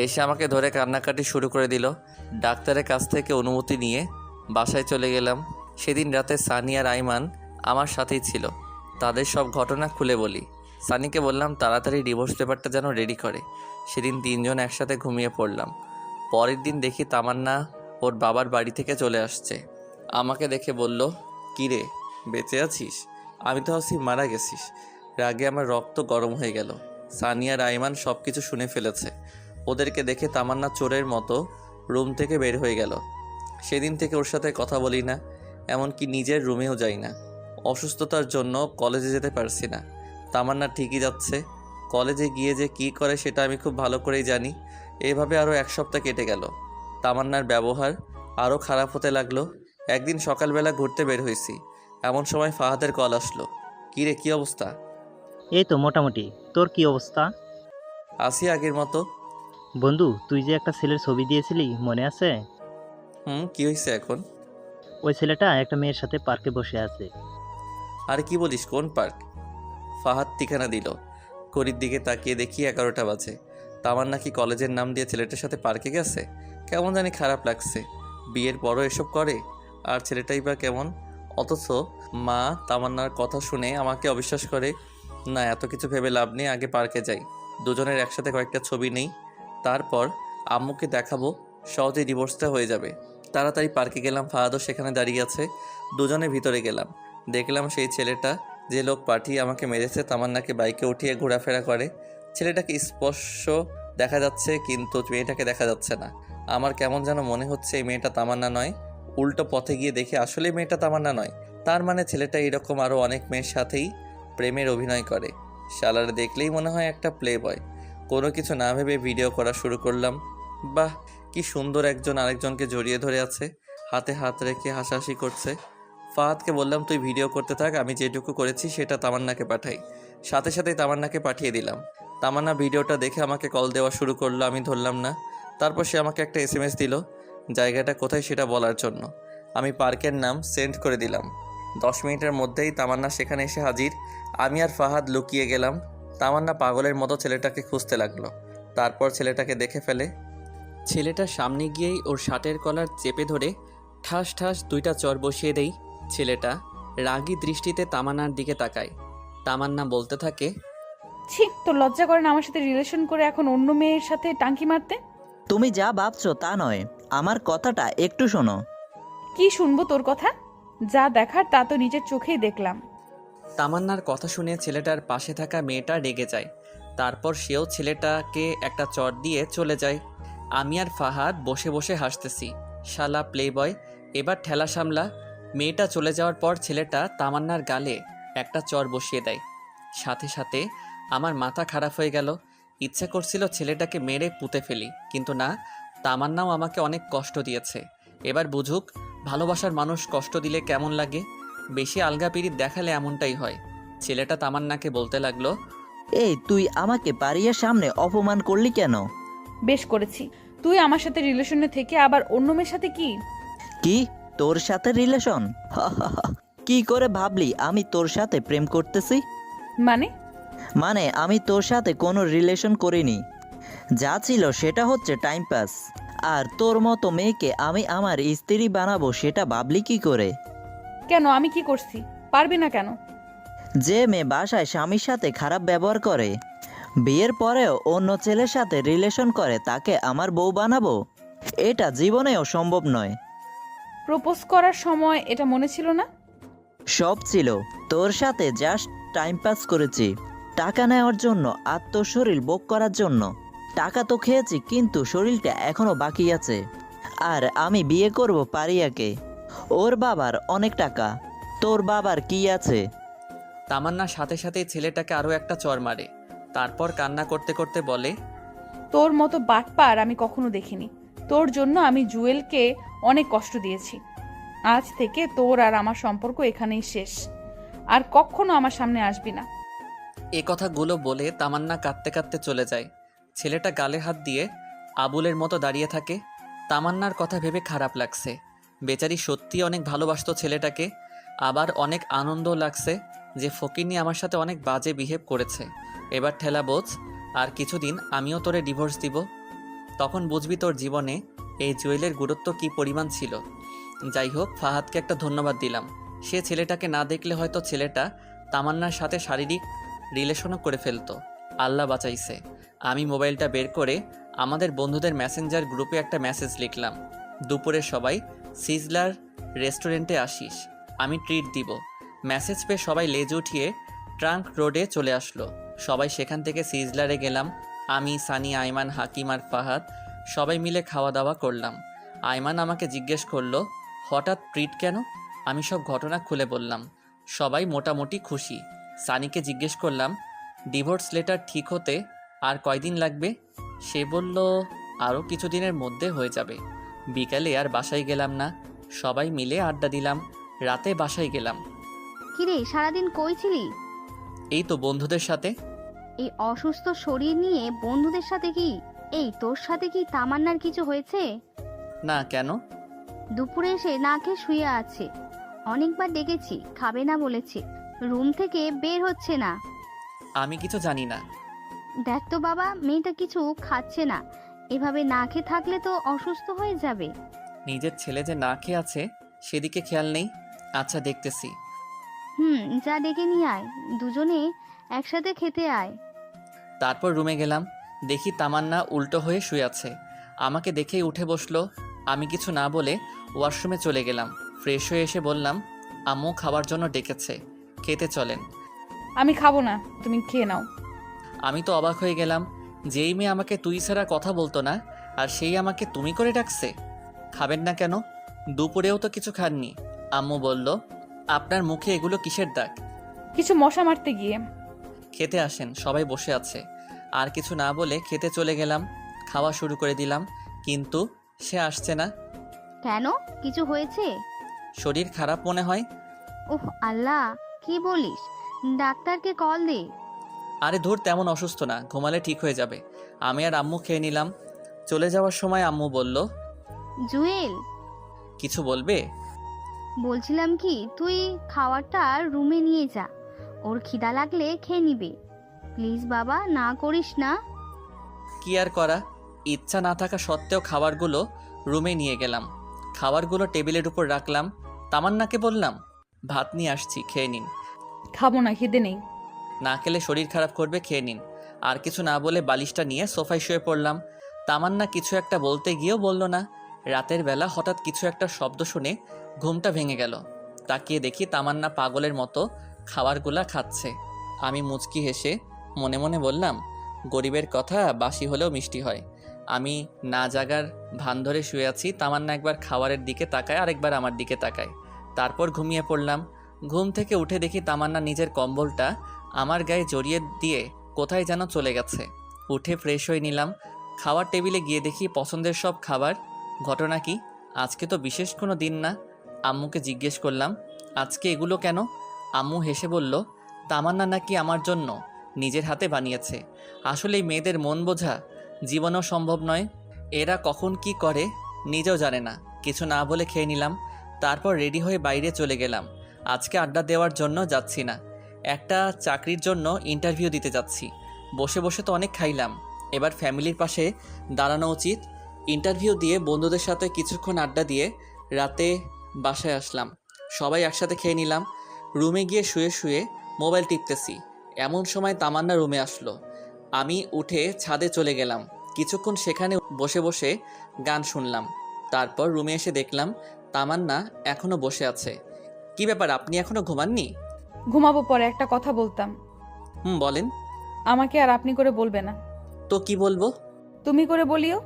এসে আমাকে ধরে কান্নাকাটি শুরু করে দিল। ডাক্তারের কাছ থেকে অনুমতি নিয়ে বাসায় চলে গেলাম। সেদিন রাতে সানি আর আইমান আমার সাথেই ছিল। তাদের সব ঘটনা খুলে বলি। সানিকে বললাম তাড়াতাড়ি ডিভোর্স পেপারটা যেন রেডি করে। সেদিন 3 জন একসাথে ঘুমিয়ে পড়লাম। পরের দিন দেখি তামান্না ওর বাবার বাড়ি থেকে চলে আসছে। আমাকে দেখে বলল, কী রে, বেঁচে আছিস? আমি তো ভাবছি মারা গেছিস। রাগে আমার রক্ত গরম হয়ে গেল। সানি আর আইমান সব কিছু শুনে ফেলেছে। ওদেরকে দেখে তামান্না চোরের মতো রুম থেকে বের হয়ে গেল। সেদিন থেকে ওর সাথে কথা বলি না, এমনকি নিজের রুমেও যাই না। অসুস্থতার জন্য কলেজে যেতে পারছি না। তামান্না ঠিকই যাচ্ছে। কলেজে গিয়ে যে কী করে সেটা আমি খুব ভালো করেই জানি। এভাবে আরও 1 সপ্তাহ কেটে গেল। তামান্নার ব্যবহার আরও খারাপ হতে লাগলো। একদিন সকালবেলা ঘুরতে বের হয়েছি, এমন সময় ফাহাদের কল আসলো। কী রে, কী অবস্থা?
এই তো মোটামুটি। তোর কি অবস্থা?
আসি আগের মতো।
বন্ধু, তুই যে একটা ছেলের ছবি দিয়েছিলি মনে আছে?
কি হয়েছে এখন?
ওই ছেলেটা একটা মেয়ের সাথে পার্কে বসে আছে।
আরে কি বলিস, কোন পার্ক? ফাহাদ ঠিকানা দিল। ঘড়ির দিকে তাকিয়ে দেখি 11টা বাজে। তামান্না কি কলেজের নাম দিয়ে ছেলেটার সাথে পার্কে গেছে? কেমন জানি খারাপ লাগছে। বিয়ের পরও এসব করে? আর ছেলেটাই বা কেমন? অথচ মা তামান্নার কথা শুনে আমাকে অবিশ্বাস করে। না, এত কিছু ভেবে লাভ নেই, আগে পার্কে যাই, দুজনের একসাথে কয়েকটা ছবি নেই, তারপর আম্মুকে দেখাবো, সহজেই ডিভোর্সটা হয়ে যাবে। তাড়াতাড়ি পার্কে গেলাম, ফাহাদও সেখানে দাঁড়িয়ে আছে। দুজনে ভিতরে গেলাম, দেখলাম সেই ছেলেটা যে লোক পাঠিয়ে আমাকে মেরেছে তামান্নাকে বাইকে উঠিয়ে ঘোরাফেরা করে। ছেলেটাকে স্পর্শ দেখা যাচ্ছে কিন্তু মেয়েটাকে দেখা যাচ্ছে না। আমার কেমন যেন মনে হচ্ছে এই মেয়েটা তামান্না নয়। উল্টো পথে গিয়ে দেখি আসলে মেয়েটা তামান্না নয়। তার মানে ছেলেটা এরকম আরও অনেক মেয়ের সাথেই প্রেমের অভিনয় করে। শালারে দেখলেই মনে হয় একটা প্লে বয়। কোনো কিছু না ভেবে ভিডিও করা শুরু করলাম। বাহ, কি সুন্দর একজন আরেকজনকে জড়িয়ে ধরে আছে, হাতে হাত রেখে হাসাহাসি করছে। ফাহাদকে বললাম তুই ভিডিও করতে থাক, আমি যেটুকু করেছি সেটা তামান্নাকে পাঠাই। সাথে সাথেই তামান্নাকে পাঠিয়ে দিলাম। তামান্না ভিডিওটা দেখে আমাকে কল দেওয়া শুরু করলো, আমি ধরলাম না। তারপর সে আমাকে একটা SMS দিল জায়গাটা কোথায় সেটা বলার জন্য। আমি পার্কের নাম সেন্ড করে দিলাম। 10 মিনিটের মধ্যেই তামান্না সেখানে এসে হাজির। আমি আর ফাহাদ লুকিয়ে গেলাম। তামান্না পাগলের মতো ছেলেটাকে খুঁজতে লাগলো। তারপর ছেলেটাকে দেখে ফেলে। ছেলেটার সামনে গিয়েই ওর শার্টের কলার চেপে ধরে ঠাস ঠাস 2টা চর বসিয়ে দেই। ছেলেটা রাগী দৃষ্টিতে তামান্নার দিকে তাকায়। তামান্না বলতে থাকে,
ছি, তোর লজ্জা করে না আমার সাথে রিলেশন করে এখন অন্য মেয়ের সাথে টাঙ্কি মারতে?
তুমি যা ভাবছো তা নয়, আমার কথাটা একটু শোনো।
কি শুনবো তোর কথা? যা দেখার তা তো নিজের চোখেই দেখলাম।
তামান্নার কথা শুনে ছেলেটার পাশে থাকা মেয়েটা রেগে যায়। তারপর সেও ছেলেটাকে একটা চট দিয়ে চলে যায়। আমি আর ফাহাদ বসে বসে হাসতেছি। শালা প্লে বয়, এবার ঠেলা সামলা। মেয়েটা চলে যাওয়ার পর ছেলেটা তামান্নার গালে একটা চর বসিয়ে দেয়। সাথে সাথে আমার মাথা খারাপ হয়ে গেল। ইচ্ছে করছিল ছেলেটাকে মেরে পুঁতে ফেলি, কিন্তু না, তামান্নাও আমাকে অনেক কষ্ট দিয়েছে। এবার বুঝুক ভালোবাসার মানুষ কষ্ট দিলে কেমন লাগে। বেশি আলগা পিরিত দেখালে এমনটাই হয়। ছেলেটা তামান্নাকে বলতে লাগলো,
এই তুই আমাকে পারিয়ার সামনে অপমান করলি কেন?
বেশ করেছি। তুই আমার সাথে রিলেশনে থেকে আবার অন্য মেয়ের সাথে কি?
কি তোর সাথে রিলেশন? কি করে ভাবলি আমি তোর সাথে প্রেম করতেছি?
মানে
আমি তোর সাথে কোনো রিলেশন করিনি। যা ছিল সেটা হচ্ছে টাইম পাস। আর তোর মতো মেয়েকে আমি আমার স্ত্রী বানাবো সেটা ভাবলি কি করে?
কেন, আমি কি করছি? পারবি না কেন?
যে মেয়ে বাসায় স্বামীর সাথে খারাপ ব্যবহার করে, বিয়ের পরেও অন্য ছেলের সাথে রিলেশন করে, তাকে আমার বউ বানাবো? এটা জীবনেও সম্ভব নয়।
প্রপোজ করার সময় এটা মনে ছিল না?
সব ছিল। তোর সাথে জাস্ট টাইম পাস করেছি, টাকা নেওয়ার জন্য, আত্মশরীর ভোগ করার জন্য। টাকা তো খেয়েছি, কিন্তু শরীরটা এখনো বাকি আছে। আর আমি বিয়ে করব পারিয়াকে। ওর বাবার অনেক টাকা, তোর বাবার কি আছে?
তামান্নার সাথে সাথে ছেলেটাকে আরও একটা চর মারে। তারপর কান্না করতে করতে বলে,
তোর মতো বাটপার আমি কখনো দেখিনি। তোর জন্য আমি জুয়েলকে অনেক কষ্ট দিয়েছি। আজ থেকে তোর আর আমার সম্পর্ক এখানেই শেষ। আর কখনো আমার সামনে আসবি না।
এ কথাগুলো বলে তামান্না কাঁদতে কাঁদতে চলে যায়। ছেলেটা গালে হাত দিয়ে আবুলের মতো দাঁড়িয়ে থাকে। তামান্নার কথা ভেবে খারাপ লাগছে। বেচারি সত্যি অনেক ভালোবাসতো ছেলেটাকে। আবার অনেক আনন্দও লাগছে যে ফকিন্নি আমার সাথে অনেক বাজে বিহেভ করেছে। এবার ঠেলা বোঝ, আর কিছুদিন আমিও তোরে ডিভোর্স দিব। তখন বুঝবি তোর জীবনে এই জুয়েলের গুরুত্ব কী পরিমাণ ছিল। যাই হোক, ফাহাদকে একটা ধন্যবাদ দিলাম। সে ছেলেটাকে না দেখলে হয়তো ছেলেটা তামান্নার সাথে শারীরিক রিলেশনও করে ফেলতো। আল্লাহ বাঁচাইছে। আমি মোবাইলটা বের করে আমাদের বন্ধুদের মেসেঞ্জার গ্রুপে একটা মেসেজ লিখলাম, দুপুরে সবাই সিজলার রেস্টুরেন্টে আসিস, আমি ট্রিট দিব। মেসেজ পেয়ে সবাই লেজ উঠিয়ে ট্রাঙ্ক রোডে চলে আসলো। সবাই সেখান থেকে সিজলারে গেলাম। আমি, সানি, আইমান, হাকিম আর ফাহাদ সবাই মিলে খাওয়া দাওয়া করলাম। আইমান আমাকে জিজ্ঞেস করলো, হঠাৎ ট্রিট কেন? আমি সব ঘটনা খুলে বললাম। সবাই মোটামুটি খুশি। সানিকে জিজ্ঞেস করলাম, ডিভোর্স লেটার ঠিক হতে আর কয়দিন লাগবে? সে বলল, আরও কিছুদিনের মধ্যে হয়ে যাবে। বিকালে আর বাসায় গেলাম না, সবাই মিলে আড্ডা দিলাম। রাতে বাসায় গেলাম।
কিরে, সারাদিন কই ছিলি?
এই তো বন্ধুদের সাথে।
এই অসুস্থ শরীর নিয়ে বন্ধুদের সাথে কি? এই তোর সাথে কি তামান্নার কিছু হয়েছে?
না, কেন?
দুপুরে এসে না খেয়ে শুয়ে আছে। অনেকবার ডেকেছি, খাবে না বলেছে, রুম থেকে বের হচ্ছে না।
আমি কিছু জানি না।
দেখ তো বাবা, মেয়েটা কিছু খাচ্ছে না। এভাবে না খেয়ে থাকলে তো অসুস্থ হয়ে যাবে।
নিজের ছেলে যে না খেয়ে আছে সেদিকে খেয়াল নেই। আচ্ছা, দেখতেছি।
যা ডেকে নিয়ে আয়, দুজনে একসাথে খেতে আয়।
তারপর রুমে গেলাম, দেখি তামান্না উল্টো হয়ে শুয়ে আছে। আমাকে দেখেই উঠে বসলো। আমি কিছু না বলে ওয়াশরুমে চলে গেলাম। ফ্রেশ হয়ে এসে বললাম, আম্মু খাবার জন্য ডেকেছে, খেতে চলেন।
আমি খাবো না, তুমি খেয়ে নাও।
আমি তো অবাক হয়ে গেলাম, যেই মেয়ে আমাকে তুই ছাড়া কথা বলতো না, আর সেই আমাকে তুমি করে ডাকছে। খাবেন না কেন? দুপুরেও তো কিছু খাননি। আম্মু বলল, আপনার মুখে এগুলো কিসের দাগ?
কিছু মশা মারতে গিয়ে।
খেতে আসেন, সবাই বসে আছে। আর কিছু না বলে খেতে চলে গেলাম। খাওয়া শুরু করে দিলাম, কিন্তু সে আসছে না।
কেন, কিছু হয়েছে?
শরীর খারাপ মনে হয়।
ওহ আল্লাহ, কি বলিস? ডাক্তারকে কল দে।
আরে ধুর, তেমন অসুস্থ না, ঘুমালে ঠিক হয়ে যাবে। আমি আর আম্মু খেয়ে নিলাম। চলে যাওয়ার সময় আম্মু বলল,
জুয়েল,
কিছু বলবে?
বলছিলাম কি, তুই খাবারটা রুমে নিয়ে যা, ওর খিদা লাগলে খেয়ে নিবে। প্লিজ বাবা, না করিস না।
কি আর করা, ইচ্ছা না থাকা সত্ত্বেও খাবারগুলো রুমে নিয়ে গেলাম। খাবারগুলো টেবিলের উপর রাখলাম। তামান্নাকে বললাম, ভাত নিয়ে আসছি, খেয়ে নিন।
খাবো না, খিদে নেই।
না খেলে শরীর খারাপ করবে, খেয়ে নিন। আর কিছু না বলে বালিশটা নিয়ে সোফায় শুয়ে পড়লাম। তামান্না কিছু একটা বলতে গিয়েও বলল না। রাতের বেলা হঠাৎ কিছু একটা শব্দ শুনে ঘুমটা ভেঙে গেল। তাকিয়ে দেখি তামান্না পাগলের মতো খাবারগুলা খাচ্ছে। আমি মুচকি হেসে মনে মনে বললাম, গরিবের কথা বাসি হলেও মিষ্টি হয়। আমি না জাগার ভান ধরে শুয়ে আছি। তামান্না একবার খাবারের দিকে তাকায়, আরেকবার আমার দিকে তাকায়। তারপর ঘুমিয়ে পড়লাম। ঘুম থেকে উঠে দেখি তামান্না নিজের কম্বলটা আমার গায়ে জড়িয়ে দিয়ে কোথায় যেন চলে গেছে। উঠে ফ্রেশ হয়ে নিলাম। খাওয়ার টেবিলে গিয়ে দেখি পছন্দের সব খাবার। ঘটনা কি? আজকে তো বিশেষ কোনো দিন না। আম্মুকে জিজ্ঞেস করলাম, আজকে এগুলো কেন? আম্মু হেসে বলল, তামান্না নাকি আমার জন্য নিজের হাতে বানিয়েছে। আসলেই মেয়েদের মন বোঝা জীবনেও সম্ভব নয়। এরা কখন কি করে নিজেও জানে না। কিছু না বলে খেয়ে নিলাম। তারপর রেডি হয়ে বাইরে চলে গেলাম। আজকে আড্ডা দেওয়ার জন্য যাচ্ছি না, একটা চাকরির জন্য ইন্টারভিউ দিতে যাচ্ছি। বসে বসে তো অনেক খাইলাম, এবার ফ্যামিলির পাশে দাঁড়ানো উচিত। ইন্টারভিউ দিয়ে বন্ধুদের সাথে কিছুক্ষণ আড্ডা দিয়ে রাতে বাসায় আসলাম। সবাই একসাথে খেয়ে নিলাম। রুমে গিয়ে শুয়ে শুয়ে মোবাইল টিপতেছি, এমন সময় তামান্না রুমে আসলো। আমি উঠে ছাদে চলে গেলাম। কিছুক্ষণ সেখানে বসে বসে গান শুনলাম। তারপর রুমে এসে দেখলাম তামান্না এখনও বসে আছে। কি ব্যাপার, আপনি এখনও ঘুমাননি?
ঘুমাবো, পরে একটা কথা বলতাম।
বলেন।
আমাকে আর আপনি করে বলবে না।
তো কি বলবো?
তুমি করে বলিও।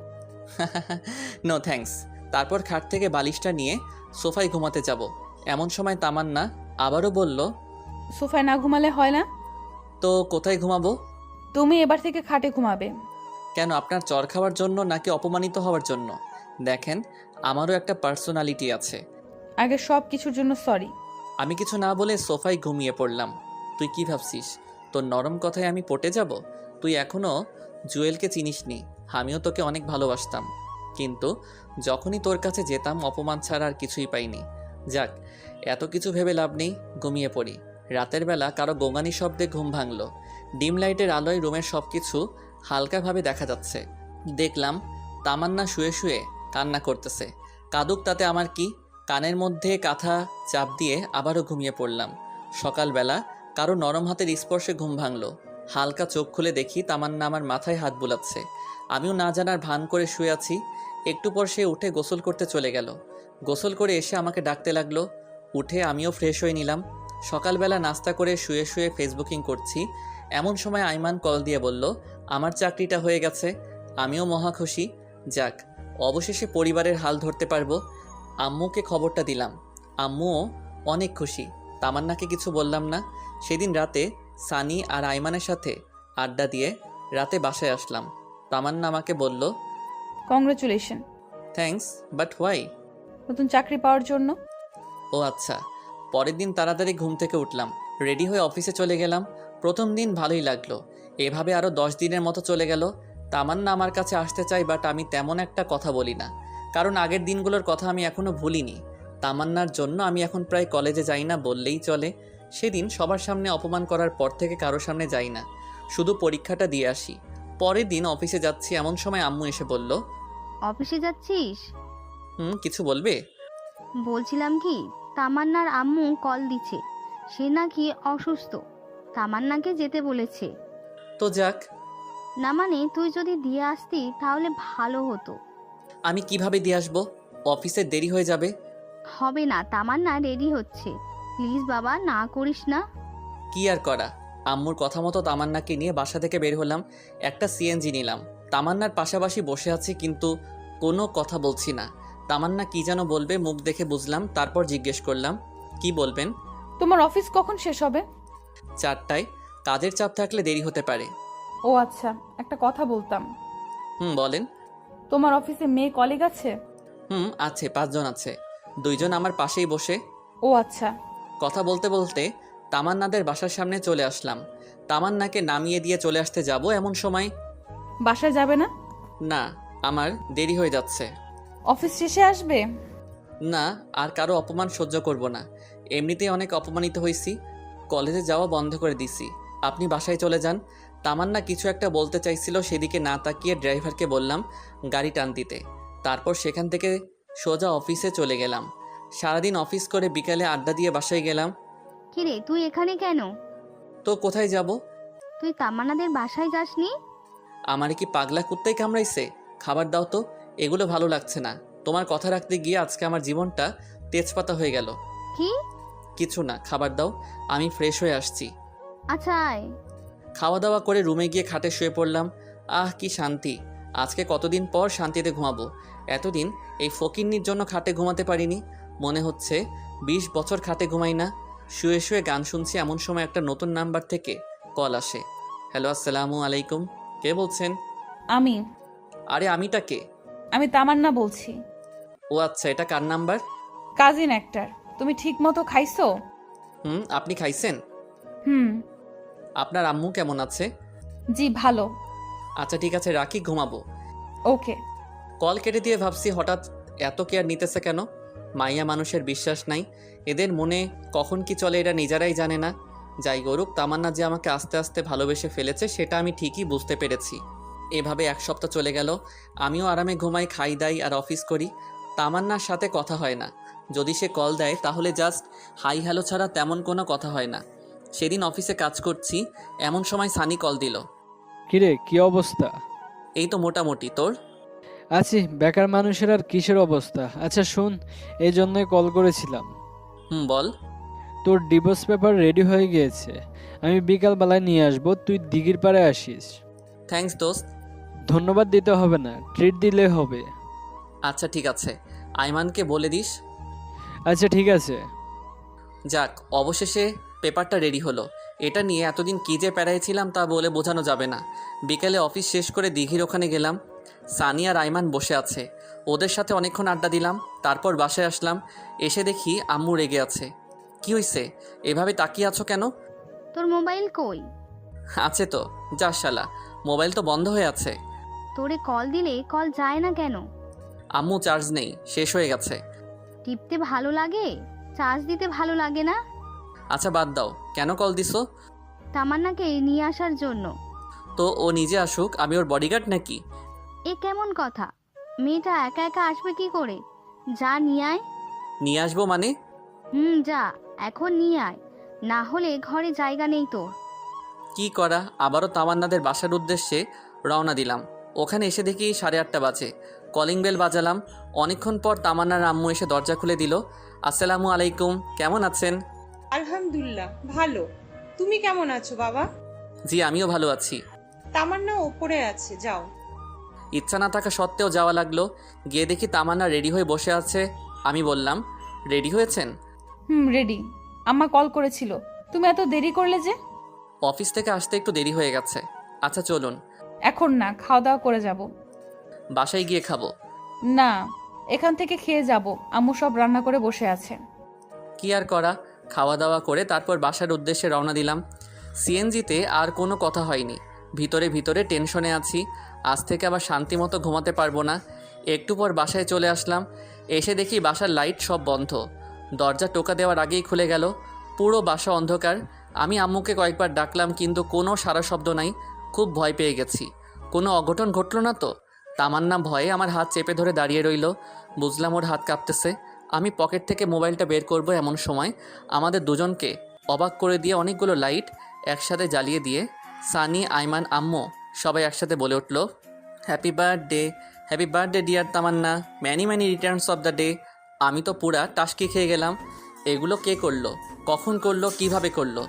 No thanks. তারপর খাট থেকে বালিশটা নিয়ে সোফায় ঘুমাতে যাব। এমন সময় তামান্না আবারও বলল,
সোফায় না ঘুমালে হয় না?
তো কোথায় ঘুমাবো?
তুমি এবার থেকে খাটে ঘুমাবে।
কেন, আপনার চর খাওয়ার জন্য নাকি অপমানিত হওয়ার জন্য? দেখেন, আমারও একটা পার্সোনালিটি আছে।
আগে সব কিছুর জন্য সরি।
আমি কিছু না বলে সোফায় ঘুমিয়ে পড়লাম। তুই কি ভাবছিস তোর নরম কথায় আমি পটে যাব? তুই এখনও জুয়েলকে চিনিসনি। আমিও তোকে অনেক ভালোবাসতাম, কিন্তু যখনই তোর কাছে যেতাম অপমান ছাড়া আর কিছুই পাইনি। যাক, এত কিছু ভেবে লাভ নেই, ঘুমিয়ে পড়ি। রাতের বেলা কারো গোঙানি শব্দে ঘুম ভাঙলো। ডিম লাইটের আলোয় রুমের সব কিছু হালকাভাবে দেখা যাচ্ছে। দেখলাম তামান্না শুয়ে শুয়ে কান্না করতেছে। কাঁদুক, তাতে আমার কি? কানের মধ্যে কাঁথা চাপ দিয়ে আবারও ঘুমিয়ে পড়লাম। সকালবেলা কারো নরম হাতের স্পর্শে ঘুম ভাঙলো। হালকা চোখ খুলে দেখি তামান্না আমার মাথায় হাত বুলাচ্ছে। আমিও না জানার ভান করে শুয়ে আছি। একটু পর সে উঠে গোসল করতে চলে গেল। গোসল করে এসে আমাকে ডাকতে লাগলো। উঠে আমিও ফ্রেশ হয়ে নিলাম। সকালবেলা নাস্তা করে শুয়ে শুয়ে ফেসবুকিং করছি, এমন সময় আইমান কল দিয়ে বলল, আমার চাকরিটা হয়ে গেছে। আমিও মহা খুশি। যাক, অবশেষে পরিবারের হাল ধরতে পারবো। আম্মুকে খবরটা দিলাম। আম্মুও অনেক খুশি। তামান্নাকে কিছু বললাম না। সেদিন রাতে সানি আর আইমানের সাথে আড্ডা দিয়ে রাতে বাসায় আসলাম। তামান্না আমাকে বলল,
কংগ্রেচুলেশন।
Thanks, but why?
নতুন চাকরি পাওয়ার জন্য।
ও আচ্ছা। পরের দিন তাড়াতাড়ি ঘুম থেকে উঠলাম, রেডি হয়ে অফিসে চলে গেলাম। প্রথম দিন ভালোই লাগলো। এভাবে আরও 10 দিনের মতো চলে গেল। তামান্না আমার কাছে আসতে চাই, বাট আমি তেমন একটা কথা বলি না, কারণ আগের দিনগুলোর কথা আমি এখনও ভুলিনি। তামান্নার জন্য আমি এখন প্রায় কলেজে যাই না বললেই চলে। সেদিন সবার সামনে অপমান করার পর থেকে কারো সামনে যাই না, শুধু পরীক্ষাটা দিয়ে আসি। পরের দিন অফিসে যাচ্ছি, এমন সময় আম্মু এসে বলল,
অফিসে যাচ্ছিস?
কিছু বলবে?
বলছিলাম কি, তামান্নার আম্মু কল দিচ্ছে, সে নাকি অসুস্থ, তামান্নাকে যেতে বলেছে।
তো যাক।
না মানে তুই যদি দিয়ে আসতি তাহলে ভালো হতো।
আমি কিভাবে দিয়ে আসবো? অফিসে দেরি হয়ে যাবে।
হবে না, তামান্না রেডি হচ্ছে, প্লিজ বাবা না করিস না।
কি আর করা, আম্মুর কথা মতো তামান্নাকে নিয়ে বাসা থেকে বের হলাম। একটা সিএনজি নিলাম, তামান্নার পাশাপাশি বসে আছি, কিন্তু কোনো কথা বলছি না। তামান্না কি যেন বলবে, মুখ দেখে বুঝলাম। তারপর জিজ্ঞেস করলাম, কি বলবেন?
তোমার অফিস কখন শেষ হবে?
4টায়। কাজের চাপ থাকলে দেরি হতে পারে।
ও আচ্ছা, একটা কথা বলতাম।
বলেন।
তোমার অফিসে মেয়ে কলিগ আছে?
আছে, 5 জন আছে, 2 জন আমার পাশেই বসে।
ও আচ্ছা।
কথা বলতে বলতে তামান্নাদের বাসার সামনে চলে আসলাম। তামান্নাকে নামিয়ে দিয়ে চলে আসতে যাব, এমন সময়,
বাসায় যাবে না?
না, আমার দেরি হয়ে যাচ্ছে।
অফিস শেষে আসবে?
না, আর কারো অপমান সহ্য করব না। এমনিতেই অনেক অপমানিত হয়েছি, কলেজে যাওয়া বন্ধ করে দিছি। আপনি বাসায় চলে যান। তামান্না কিছু একটা বলতে চাইছিল, সেদিকে না তাকিয়ে ড্রাইভারকে বললাম গাড়ি টান দিতে। তারপর সেখান থেকে সোজা অফিসে চলে গেলাম। সারাদিন অফিস করে বিকালে আড্ডা দিয়ে বাসায় গেলাম।
কিরে তুই এখানে কেন?
তো কোথায় যাব?
তুই তামান্নাদের বাসায় যাসনি?
আমার কি পাগলা কুত্তাই কামড়াইছে? খাবার দাও তো, এগুলো ভালো লাগছে না। তোমার কথা রাখতে গিয়ে আজকে আমার জীবনটা তেজপাতা হয়ে গেল।
কি?
কিছু না, খাবার দাও, আমি ফ্রেশ হয়ে আসছি।
আচ্ছা আয়।
খাওয়া দাওয়া করে রুমে গিয়ে খাটে শুয়ে পড়লাম। কি শান্তি! আজকে কতদিন পর শান্তিতে ঘুমাবো। এতদিন এই ফকিন্নির জন্য খাটে ঘুমাতে পারিনি। মনে হচ্ছে 20 বছর খাটে ঘুমাই না। শুয়ে শুয়ে গান শুনছি, এমন সময় একটা নতুন নাম্বার থেকে কল আসে। হ্যালো, আসসালামু আলাইকুম। কে বলছেন?
আমি।
আরে আমিটা কে?
আমি তামান্না বলছি।
ও আচ্ছা, এটা কার নাম্বার?
কাজিন একটার। তুমি ঠিক মতো খাইছো?
আপনি খাইছেন?
হুম।
আপনার আম্মু কেমন আছে?
জি ভালো।
আচ্ছা ঠিক আছে, রাখি, ঘুমাবো।
ওকে।
কল কেটে দিয়ে ভাবছি হঠাৎ এত কেয়ার নিতেছে কেন? মাইয়া মানুষের বিশ্বাস নাই, এদের মনে কখন কি চলে এটা নিজেরাই জানে না। যাই করুক, তামান্না যে আমাকে আস্তে আস্তে ভালোবেসে ফেলেছে সেটা আমি ঠিকই বুঝতে পেরেছি। এভাবে 1 সপ্তাহ চলে গেল। আমিও আরামে ঘুমাই, খাই দাই আর অফিস করি। তামান্নার সাথে কথা হয় না। যদি সে কল দেয় তাহলে জাস্ট হাই হ্যালো ছাড়া তেমন কোনো কথা হয় না। সেদিন অফিসে কাজ করছি, এমন সময় সানি কল দিল।
কিরে, কি অবস্থা?
এই তো মোটামুটি, তোর?
আছি, বেকার মানুষের আর কিসের অবস্থা। আচ্ছা শোন, এই জন্যই কল করেছিলাম।
বল।
তোর ডিভোর্স পেপার রেডি হয়ে গিয়েছে, আমি বিকালবেলায় নিয়ে আসবো, তুই দিঘির পাড়ে আসিস।
থ্যাঙ্কস দোস্ত।
ধন্যবাদ দিতে হবে না, ট্রিট দিলে হবে।
আচ্ছা ঠিক আছে, আইমানকে বলে দিস।
আচ্ছা ঠিক আছে।
যাক, অবশেষে পেপারটা রেডি হলো। এটা নিয়ে এতদিন কী যে প্যারাইছিলাম তা বলে বোঝানো যাবে না। বিকেলে অফিস শেষ করে দিঘির ওখানে গেলাম। সানি আর আইমান বসে আছে, ওদের সাথে অনেকক্ষণ আড্ডা দিলাম। তারপর বাসায় আসলাম, এসে দেখি আম্মু রেগে আছে। কি হয়েছে, এভাবে তাকিয়ে আছো কেন?
তোর মোবাইল কই?
আছে তো। যা শালা, মোবাইল তো বন্ধ হয়ে আছে।
তোরে কল দিলে কল যায় না কেন?
আম্মু চার্জ নেই, শেষ হয়ে গেছে।
টিপতে ভালো লাগে, চার্জ দিতে ভালো লাগে না?
আচ্ছা বাদ দাও, কেন কল দিছো?
তামান্নাকে নিয়ে আসার জন্য।
তো ও নিজে আসুক, আমি ওর বডিগার্ড নাকি?
এ কেমন কথা? মেয়েটা একা একা আসবে কি করে? যা নিয়ে আয়।
নিয়ে আসবো মানে?
যা, এখন নিয়ে আয়, না হলে ঘরে জায়গা নেই তোর।
কি করা, আবারও তামান্নাদের বাসার উদ্দেশ্যে রওনা দিলাম। ওখানে এসে দেখি 8:30 বাজে। কলিং বেল বাজালাম। অনেকক্ষণ পর তামান্নার আম্মু এসে দরজা খুলে দিল। আসসালামু আলাইকুম, কেমন আছেন?
আলহামদুলিল্লাহ ভালো। তুমি কেমন আছো বাবা?
জি আমিও ভালো আছি।
তামান্না ওপরে আছে, যাও।
ইচ্ছা না থাকা সত্ত্বেও যাওয়া লাগলো। গিয়ে দেখি তামান্না রেডি হয়ে বসে আছে। আমি বললাম, রেডি হয়েছেন?
রেডি। আম্মা কল করেছিল, তুমি এত দেরি করলে যে?
অফিস থেকে আসতে একটু দেরি হয়ে গেছে। আচ্ছা চলুন।
এখন না, খাওয়া দাওয়া করে যাব।
বাসায় গিয়ে খাবো?
না, এখান থেকে খেয়ে যাব, আম্মু সব রান্না করে বসে আছে।
কি আর করা, খাওয়া দাওয়া করে তারপর বাসার উদ্দেশ্যে রওনা দিলাম। সিএনজিতে আর কোনো কথা হয়নি। ভিতরে ভিতরে টেনশনে আছি। আজ থেকে আবার শান্তি মতো ঘুমাতে পারবো না। একটু পর বাসায় চলে আসলাম। এসে দেখি বাসার লাইট সব বন্ধ। দরজা টোকা দেওয়ার আগেই খুলে গেল। পুরো বাসা অন্ধকার। আমি আম্মুকে কয়েকবার ডাকলাম কিন্তু কোনো সাড়া শব্দ নাই। খুব ভয় পেয়ে গেছি। কোনো অঘটন ঘটল না তো? তামান্না ভয়ে আমার হাত চেপে ধরে দাঁড়িয়ে রইল। বুঝলাম ওর হাত কাঁপতেছে। আমি পকেট থেকে মোবাইলটা বের করব এমন সময় আমাদের দুজনকে অবাক করে দিয়ে অনেকগুলো লাইট একসাথে জ্বালিয়ে দিয়ে সানি, আইমান, আম্মু সবাই একসাথে বলে উঠল, happy birthday dear Tamanna, many many returns of the day. আমি তো পুরা টাসকি খেয়ে গেলাম। এগুলো কে করলো, কখন করলো, কিভাবে করলো?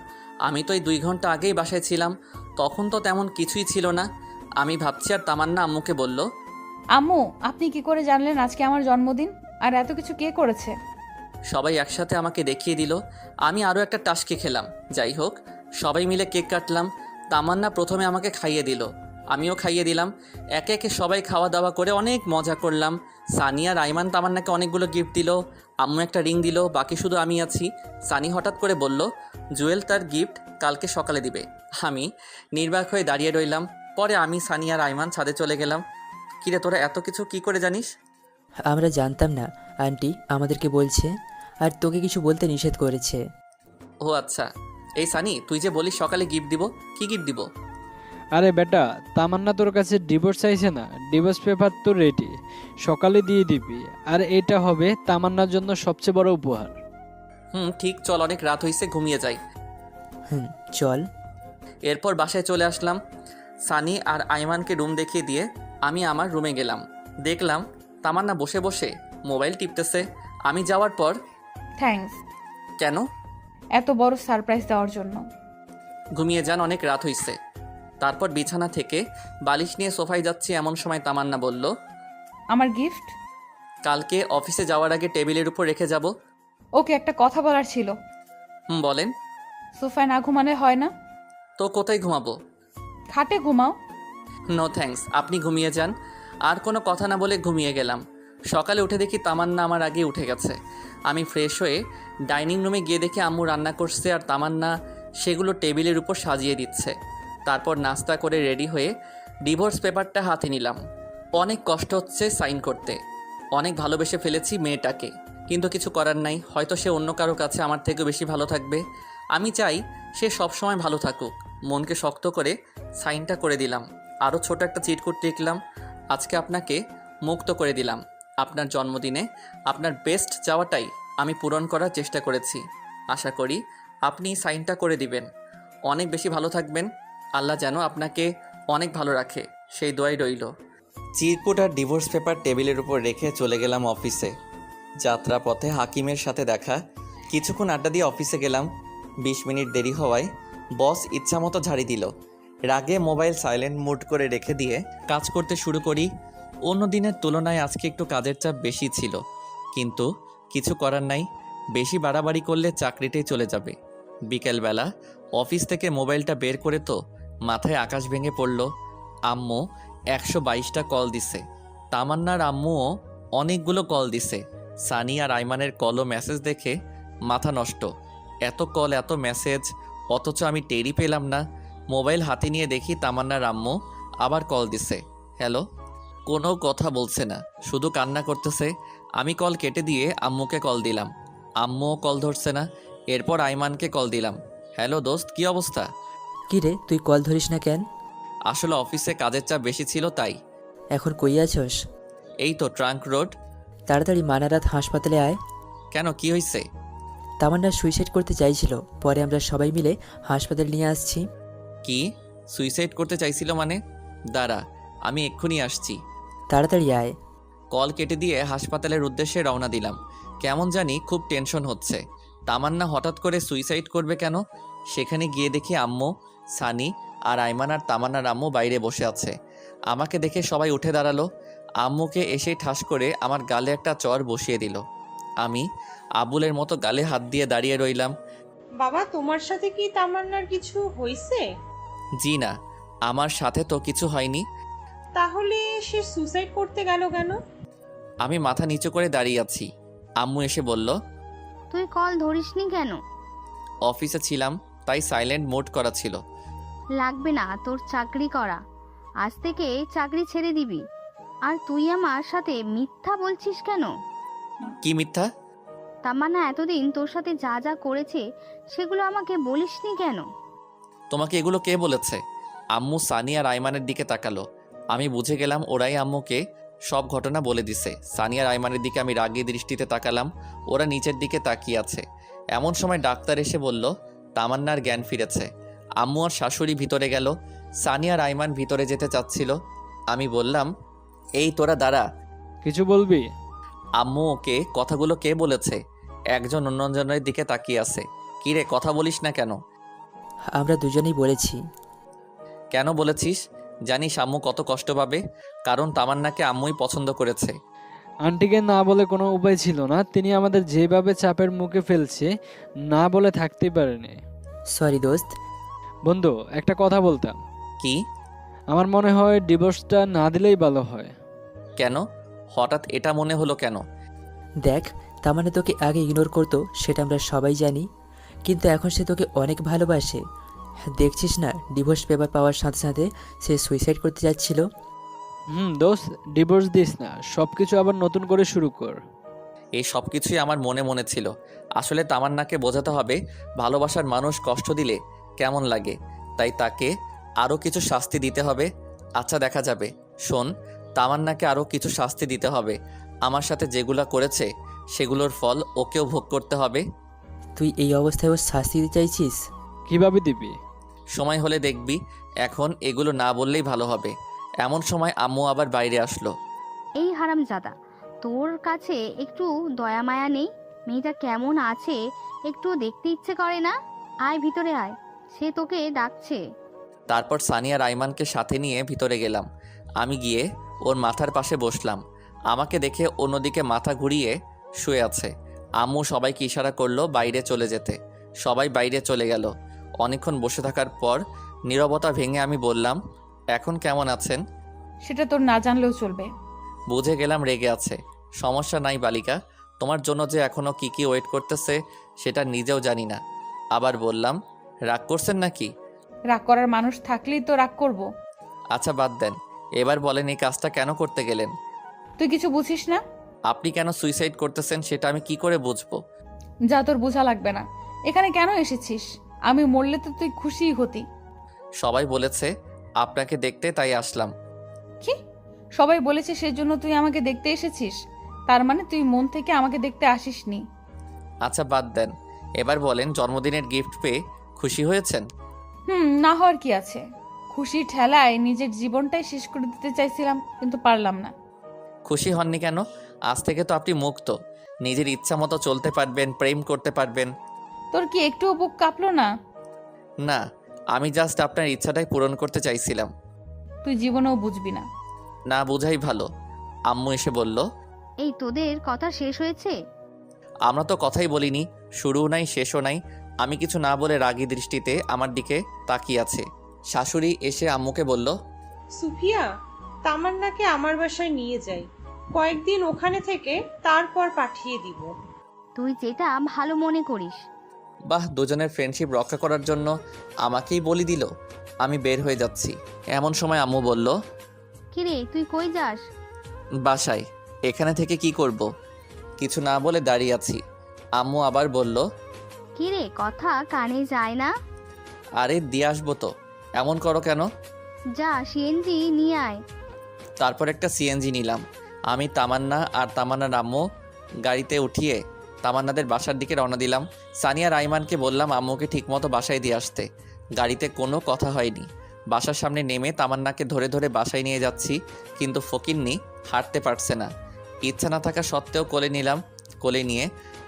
আমি তো এই 2 ঘন্টা আগেই বাসায় ছিলাম, তখন তো তেমন কিছুই ছিল না। আমি ভাবছি আর তামান্না আম্মুকে বলল,
আম্মু, আপনি কি করে জানলেন আজকে আমার জন্মদিন? আর এত কিছু কে করেছে?
সবাই একসাথে আমাকে দেখিয়ে দিল। আমি আরও একটা টাসকি খেলাম। যাই হোক, সবাই মিলে কেক কাটলাম। তামান্না প্রথমে আমাকে খাইয়ে দিল, আমিও খাইয়ে দিলাম। একে একে সবাই খাওয়া দাওয়া করে অনেক মজা করলাম। সানি আর আইমান তামান্নাকে অনেকগুলো গিফট দিল। আম্মু একটা রিং দিল, বাকি শুধু আমি আছি। সানি হঠাৎ করে বলল, জুয়েল তার গিফট কালকে সকালে দিবে। আমি নির্বাক হয়ে দাঁড়িয়ে রইলাম। পরে আমি, সানি আর আইমান ছাদে চলে গেলাম। কিরে, তোরা এত কিছু কি করে জানিস?
আমরা জানতাম না, আন্টি আমাদেরকে বলছে, আর তোকে কিছু বলতে নিষেধ করেছে।
ও আচ্ছা। এই সানি, তুই যে বলিস সকালে গিফট দিব, কি গিফট দিব?
আরে বেটা, তামান্না তোর কাছে ডিভোর্স চাইছে না? ডিভোর্স পেপার তো রেডি, সকালে দিয়ে দিবি। আর এটা হবে তামান্নার জন্য সবচেয়ে বড় উপহার।
ঠিক, চল, অনেক রাত হয়েছে, ঘুমিয়ে যাই।
চল।
এরপর বাসায় চলে আসলাম। সানি আর আইমানকে রুম দেখিয়ে দিয়ে আমি আমার রুমে গেলাম। দেখলাম তামান্না বসে বসে মোবাইল টিপতেছে। আমি যাওয়ার পর,
থ্যাঙ্কস
কেন?
এত বড় সারপ্রাইজ দেওয়ার জন্য।
ঘুমিয়ে যান, অনেক রাত হইছে। তারপর বিছানা থেকে বালিশ নিয়ে সোফায় যাচ্ছি, এমন সময় তামান্না বলল,
আমার গিফট
কালকে অফিসে যাওয়ার আগে টেবিলের উপর রেখে যাব।
ওকে, একটা কথা বলার ছিল।
বলেন।
সোফায় না ঘুমালে হয় না?
তো কোথায় ঘুমাবো?
খাটে ঘুমাও।
নো থ্যাঙ্কস, আপনি ঘুমিয়ে যান। আর কোনো কথা না বলে ঘুমিয়ে গেলাম। সকালে উঠে দেখি তামান্না আমার আগে উঠে গেছে। আমি ফ্রেশ হয়ে ডাইনিং রুমে গিয়ে দেখি আম্মু রান্না করছে আর তামান্না সেগুলো টেবিলের উপর সাজিয়ে দিচ্ছে। তারপর নাস্তা করে রেডি হয়ে ডিভোর্স পেপারটা হাতে নিলাম। অনেক কষ্ট হচ্ছে সাইন করতে। অনেক ভালোবেসে ফেলেছি মেয়েটাকে, কিন্তু কিছু করার নাই। হয়তো সে অন্য কারো কাছে আমার থেকে বেশি ভালো থাকবে। আমি চাই সে সবসময় ভালো থাকুক। মনকে শক্ত করে সাইনটা করে দিলাম। আরও ছোট একটা চিটকুট লিখলাম, আজকে আপনাকে মুক্ত করে দিলাম। আপনার জন্মদিনে আপনার বেস্ট চাওয়াটাই আমি পূরণ করার চেষ্টা করেছি। আশা করি আপনি সাইনটা করে দিবেন। অনেক বেশি ভালো থাকবেন। আল্লাহ যেন আপনাকে অনেক ভালো রাখে, সেই দোয়াই রইল। চিরকুট আর ডিভোর্স পেপার টেবিলের উপর রেখে চলে গেলাম অফিসে। যাত্রাপথে হাকিমের সাথে দেখা। কিছুক্ষণ আড্ডা দিয়ে অফিসে গেলাম। 20 মিনিট দেরি হওয়ায় বস ইচ্ছামতো ঝাড়ি দিল। রাগে মোবাইল সাইলেন্ট মুড করে রেখে দিয়ে কাজ করতে শুরু করি। অন্য দিনের তুলনায় আজকে একটু কাজের চাপ বেশি ছিল, কিন্তু কিছু করার নাই। বেশি বাড়াবাড়ি করলে চাকরিটাই চলে যাবে। বিকেলবেলা অফিস থেকে মোবাইলটা বের করে তো মাথায় আকাশ ভেঙে পড়ল। আম্মু 122টা কল দিছে। তামান্নার আম্মুও অনেকগুলো কল দিছে। সানি আর আইমানের কল ও মেসেজ দেখে মাথা নষ্ট। এত কল, এত মেসেজ, অথচ আমি টেরই পেলাম না। মোবাইল হাতে নিয়ে দেখি তামান্নার আম্মু আবার কল দিছে। হ্যালো। কোনো কথা বলছে না, শুধু কান্না করতেছে। আমি কল কেটে দিয়ে আম্মুকে কল দিলাম। আম্মুও কল ধরছে না। এরপর আইমানকে কল দিলাম। হ্যালো দোস্ত, কি অবস্থা?
কি রে, তুই কল ধরিস না কেন?
আসলে অফিসে কাজের চাপ বেশি ছিল তাই।
এখন কই আছস?
এই তো ট্রাঙ্ক রোড।
তাড়াতাড়ি মানারাত হাসপাতালে আয়।
কেন, কি হয়েছে?
তামান্না সুইসাইড করতে চাইছিল, পরে আমরা সবাই মিলে হাসপাতাল নিয়ে আসছি।
কি সুইসাইড করতে চাইছিল মানে? দাঁড়া, আমি এক্ষুনি আসছি।
তাড়াতাড়ি আয়।
কল কেটে দিয়ে হাসপাতালের উদ্দেশ্যে রওনা দিলাম। কেমন জানি খুব টেনশন হচ্ছে। তামান্না হঠাৎ করে সুইসাইড করবে কেন? সেখানে গিয়ে দেখি আম্মু, সানি আর আইমান আর তামান্নার আম্মু বাইরে বসে আছে। আমাকে দেখে সবাই উঠে দাঁড়ালো। আম্মুকে এসেই ঠাস করে আমার গালে একটা চর বসিয়ে দিল। আমি আবুলের মতো গালে হাত দিয়ে দাঁড়িয়ে রইলাম।
বাবা, তোমার সাথে কি তামান্নার কিছু হয়েছে?
জি না, আমার সাথে তো কিছু হয়নি।
তাহলে সে সুসাইড করতে গেল কেন?
আমি মাথা নিচু করে দাঁড়িয়ে আছি। আম্মু এসে বলল,
তুই কল ধরিসনি কেন?
অফিসে ছিলাম, তাই সাইলেন্ট মোড করা ছিল।
লাগবে না তোর চাকরি করা, আজ থেকে চাকরি ছেড়ে দিবি। আর তুই আমার সাথে মিথ্যা বলছিস কেন?
কি মিথ্যা?
তামান্না এতদিন তোর সাথে যা যা করেছে সেগুলো আমাকে বলিসনি কেন?
তোমাকে এগুলো কে বলেছে? আম্মু সানি আর আইমানের দিকে তাকালো। আমি বুঝে গেলাম ওরাই আম্মুকে সব ঘটনা বলে দিছে। সানি আর আইমানের দিকে আমি রাগী দৃষ্টিতে তাকালাম। ওরা নিচের দিকে তাকিয়ে আছে। এমন সময় ডাক্তার এসে বলল তামান্নার জ্ঞান ফিরেছে। আম্মু আর শাশুড়ি ভিতরে গেল। সানি আর আইমান ভিতরে যেতে চাচ্ছিল। আমি বললাম, এই তোরা দাঁড়া।
কিছু বলবি?
আম্মু ওকে কথাগুলো কে বলেছে? একজন অন্যজনের দিকে তাকিয়ে আছে। কিরে কথা বলিস না কেন?
আমরা দুজনেই বলেছি।
কেন বলেছিস? জানিস আম্মু কত কষ্ট পাবে, কারণ তামান্নাকে আম্মুই পছন্দ করেছে।
আন্টিকে না বলে কোনো উপায় ছিল না। তিনি আমাদের যেভাবে চাপের মুখে ফেলছে, না বলে থাকতেই পারেনি।
সরি দোস্ত।
বন্ধু, একটা কথা বলতাম।
কি?
আমার মনে হয় ডিভোর্সটা না দিলেই ভালো হয়।
কেন? হঠাৎ এটা মনে হলো কেন?
দেখ, তার মানে তোকে আগে ইগনোর করতো সেটা আমরা সবাই জানি, কিন্তু এখন সে তোকে অনেক ভালোবাসে। দেখছিস না, ডিভোর্স পেপার পাওয়ার সাথে সাথে সে সুইসাইড করতে যাচ্ছিল।
দোস্ত, ডিভোর্স দিস না, সব কিছু আবার নতুন করে শুরু কর।
এই সব কিছুই আমার মনে মনে ছিল। আসলে তামান্নাকে বোঝাতে হবে ভালোবাসার মানুষ কষ্ট দিলে কেমন লাগে, তাই তাকে আরও কিছু শাস্তি দিতে হবে। আচ্ছা দেখা যাবে। শোন, তামান্নাকে আরও কিছু শাস্তি দিতে হবে। আমার সাথে যেগুলো করেছে সেগুলোর ফল ওকেও ভোগ করতে হবে।
তুই এই অবস্থায় ওর শাস্তি দিতে চাইছিস?
কিভাবে দিবি?
সময় হলে দেখবি। এখন এগুলো না বললেই ভালো হবে। এমন সময় আম্মু আবার বাইরে আসলো।
এই হারামজাদা, তোর কাছে একটু দয়া মায়া নেই? মেয়েটা কেমন আছে একটু দেখতে ইচ্ছে করে না? আয় ভিতরে আয়, সে তোকে ডাকছে।
তারপর সানি আর আইমানকে সাথে নিয়ে ভিতরে গেলাম। আমি গিয়ে ওর মাথার পাশে বসলাম। আমাকে দেখে অন্যদিকে মাথা ঘুরিয়ে শুয়ে আছে। আম্মু সবাইকে ইশারা করলো বাইরে চলে যেতে। সবাই বাইরে চলে গেল। অনেকক্ষণ বসে থাকার পর নীরবতা ভেঙে আমি বললাম, এখন কেমন আছেন?
সেটা তোর না জানলেও চলবে।
বুঝে গেলাম রেগে আছে। সমস্যা নাই বালিকা, তোমার জন্য যে এখনও কি ওয়েট করতেছে সেটা নিজেও জানি না। আবার বললাম, রাগ করছেন নাকি?
রাগ করার মানুষ থাকলেই তো রাগ করব।
আচ্ছা বাদ দেন, এবার বলেন এই কাজটা কেন করতে গেলেন?
তুই কিছু বুঝিস না?
আপনি কেন সুইসাইড করতেছেন সেটা আমি কি করে বুঝবো?
যা, তোর বোঝা লাগবে না। এখানে কেন এসেছিস? আমি মরলে তো তুই খুশিই হতি।
সবাই বলেছে আপনাকে দেখতে, তাই আসলাম।
কি? সবাই বলেছে সেজন্য তুই আমাকে দেখতে এসেছিস? তার মানে তুই মন থেকে আমাকে দেখতে আসিসনি।
আচ্ছা বাদ দেন, এবার বলেন জন্মদিনের গিফট পেয়ে খুশি হয়েছেন?
না হওয়ার কি আছে? খুশির ঠেলায় নিজের জীবনটাই শেষ করে দিতে চাইছিলাম, কিন্তু পারলাম না।
খুশি হননি কেন? আজ থেকে তো আপনি মুক্ত, নিজের ইচ্ছা মতো চলতে পারবেন, প্রেম করতে পারবেন।
তোর কি একটুও বুক কাঁপলো না?
না, আমি জাস্ট আপনার ইচ্ছাটাই পূরণ করতে চাইছিলাম।
তুই জীবনেও বুঝবি না।
না বুঝাই ভালো। আম্মু এসে বলল,
এই তোদের কথা শেষ হয়েছে?
আমরা তো কথাই বলিনি, শুরুও নাই শেষও নাই। আমি কিছু না বলে রাগী দৃষ্টিতে আমার দিকে তাকিয়ে আছে। শাশুড়ি এসে আম্মুকে বলল,
সুফিয়া, তামান্নাকে আমার বাসায় নিয়ে যাই, কয়েকদিন ওখানে থেকে তারপর পাঠিয়ে দিব।
তুই যেটা ভালো মনে করিস।
বাহ, দুজনের ফ্রেন্ডশিপ রক্ষা করার জন্য আমাকেই বলি দিল। আমি বের হয়ে যাচ্ছি। এমন সময় আম্মু বলল,
কিরে তুই কই যাস?
বাসায়। এখানে থেকে কি করব? কিছু না বলে দাঁড়িয়ে আছি। আম্মু আবার বলল,
কিরে কথা কানে যায় না?
আরে দিয়ে আসবো তো, এমন করো কেন?
যা সিএনজি নিয়ে আয়।
তারপর একটা সিএনজি নিলাম। আমি, তামান্না আর তামান্নার আম্মু গাড়িতে উঠিয়ে তামান্নাদের বাসার দিকে রওনা দিলাম। সানিয়া রাইমানকে বললাম আম্মুকে ঠিকমতো বাসায় দিয়ে আসতে। গাড়িতে কোনো কথা হয়নি। বাসার সামনে নেমে তামান্নাকে ধরে ধরে বাসায় নিয়ে যাচ্ছি, কিন্তু ফকিন্নি হাঁটতে পারছে না। ইচ্ছা না থাকা সত্ত্বেও কোলে নিলাম। কোলে নিয়ে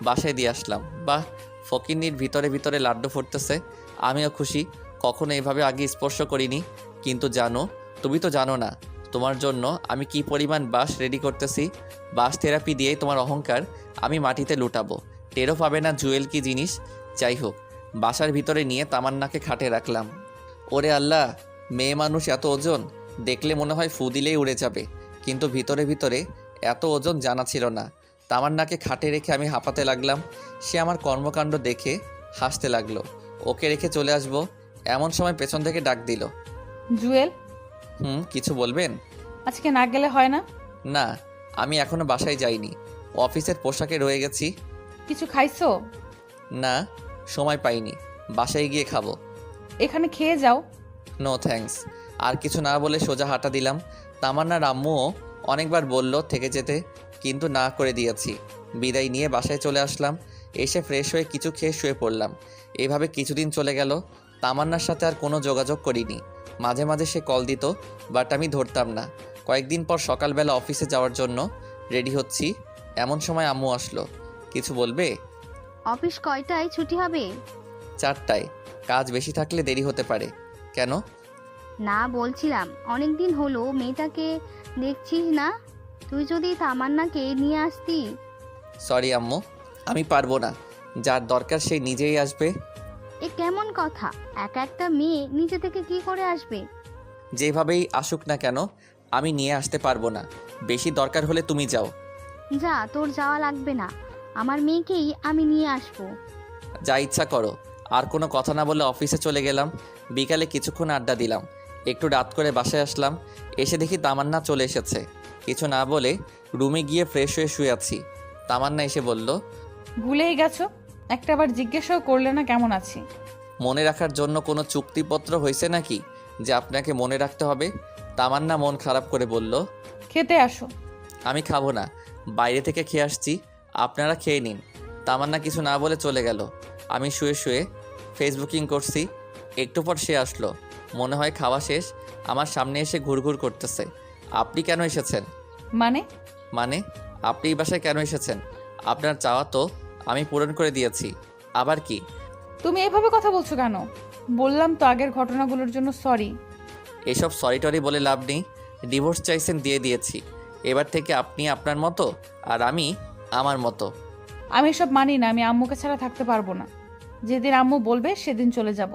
বাসায় দিয়ে আসলাম। বাহ, ফকিন্নির ভিতরে ভিতরে লাড্ডু ফুটতেছে। আমিও খুশি, কখনো এভাবে আগে স্পর্শ করিনি। কিন্তু জানো, তুমি তো জানো না তোমার জন্য আমি কি পরিমাণ বাঁশ রেডি করতেছি। বাঁশ থেরাপি দিয়ে তোমার অহংকার আমি মাটিতে লুটাবো, টেরও পাবে না জুয়েল কি জিনিস। যাই হোক, বাসার ভিতরে নিয়ে তামান্নাকে খাটে রাখলাম। ওরে আল্লাহ, মেয়ে মানুষ এত ওজন, দেখলে মনে হয় ফু দিলেই উড়ে যাবে, কিন্তু ভিতরে ভিতরে এত ওজন জানা ছিল না। তামান্নাকে খাটে রেখে আমি হাঁপাতে লাগলাম। সে আমার কর্মকাণ্ড দেখে হাসতে লাগলো। ওকে রেখে চলে আসবো এমন সময় পেছন থেকে ডাক দিল।
জুয়েল,
কিছু বলবেন?
আজকে না গেলে হয় না?
না, আমি এখনো বাসায় যাইনি, অফিসের পোশাকে রয়ে গেছি।
কিছু খাইছো?
না, সময় পাইনি, বাসায় গিয়ে খাবো।
এখানে খেয়ে যাও।
No thanks. আর কিছু না বলে সোজা হাঁটা দিলাম। তামান্নার আম্মুও অনেকবার বলল থেকে যেতে, কিন্তু না করে দিয়েছি। বিদায় নিয়ে বাসায় চলে আসলাম। এসে ফ্রেশ হয়ে কিছু খেয়ে শুয়ে পড়লাম। এভাবে কিছুদিন চলে গেল। তামান্নার সাথে আর কোনো যোগাযোগ করিনি। মাঝে মাঝে সে কল দিত, বাট আমি ধরতাম না। কয়েকদিন পর সকালবেলা অফিসে যাওয়ার জন্য রেডি হচ্ছি, এমন সময় আম্মু আসলো। কিছু বলবে?
অফিস কয়টায় ছুটি হবে?
4টায়। কাজ বেশি থাকলে দেরি হতে পারে। কেন?
না, বলছিলাম অনেক দিন হলো মেয়েটাকে দেখছিস না, তুই যদি তামান্নাকে নিয়ে আসতি।
সরি আম্মু, আমি পারবো না। যার দরকার সে নিজেই আসবে।
এ কেমন কথা? একা একটা মেয়ে নিজে থেকে কি করে আসবে?
যেভাবেই আসুক না কেন, আমি নিয়ে আসতে পারবো না। বেশি দরকার হলে তুমি যাও।
যা, তোর যাওয়া লাগবে না, আমার মেয়েকেই আমি নিয়ে আসবো।
যা ইচ্ছা করো। আর কোনো কথা না বলে অফিসে চলে গেলাম। বিকালে কিছুক্ষণ আড্ডা দিলাম। একটু রাত করে বাসায় আসলাম। এসে দেখি তামান্না চলে এসেছে। কিছু না বলে রুমে গিয়ে ফ্রেশ হয়ে শুয়ে আছি। তামান্না এসে বলল,
ভুলেই গেছো? একটাবার জিজ্ঞাসাও করলে না কেমন আছি।
মনে রাখার জন্য কোনো চুক্তিপত্র হয়েছে নাকি যে আপনাকে মনে রাখতে হবে? তামান্না মন খারাপ করে বলল,
খেতে আসো।
আমি খাবো না, বাইরে থেকে খেয়ে আসছি, আপনারা খেয়ে নিন। তামান্না কিছু না বলে চলে গেল। আমি শুয়ে শুয়ে ফেসবুকিং করছি। একটু পর সে আসলো। মনে হয় খাওয়া শেষ, আমার সামনে এসে ঘুরঘুর করতেছে। আপনি কেন এসেছেন? মানে আপনি এই বাসায় কেন এসেছেন? আপনার চাওয়া তো আমি পূরণ করে দিয়েছি, আবার কি?
তুমি এভাবে কথা বলছো কেন? বললাম তো আগের ঘটনাগুলোর জন্য সরি।
এসব সরি টরি বলে লাভ নেই। ডিভোর্স চাইছেন, দিয়ে দিয়েছি। এবার থেকে আপনি আপনার মতো আর আমি আমার মতো।
আমি এসব মানি না, আমি আম্মুকে ছাড়া থাকতে পারবো না। যেদিন আম্মু বলবে সেদিন চলে যাব।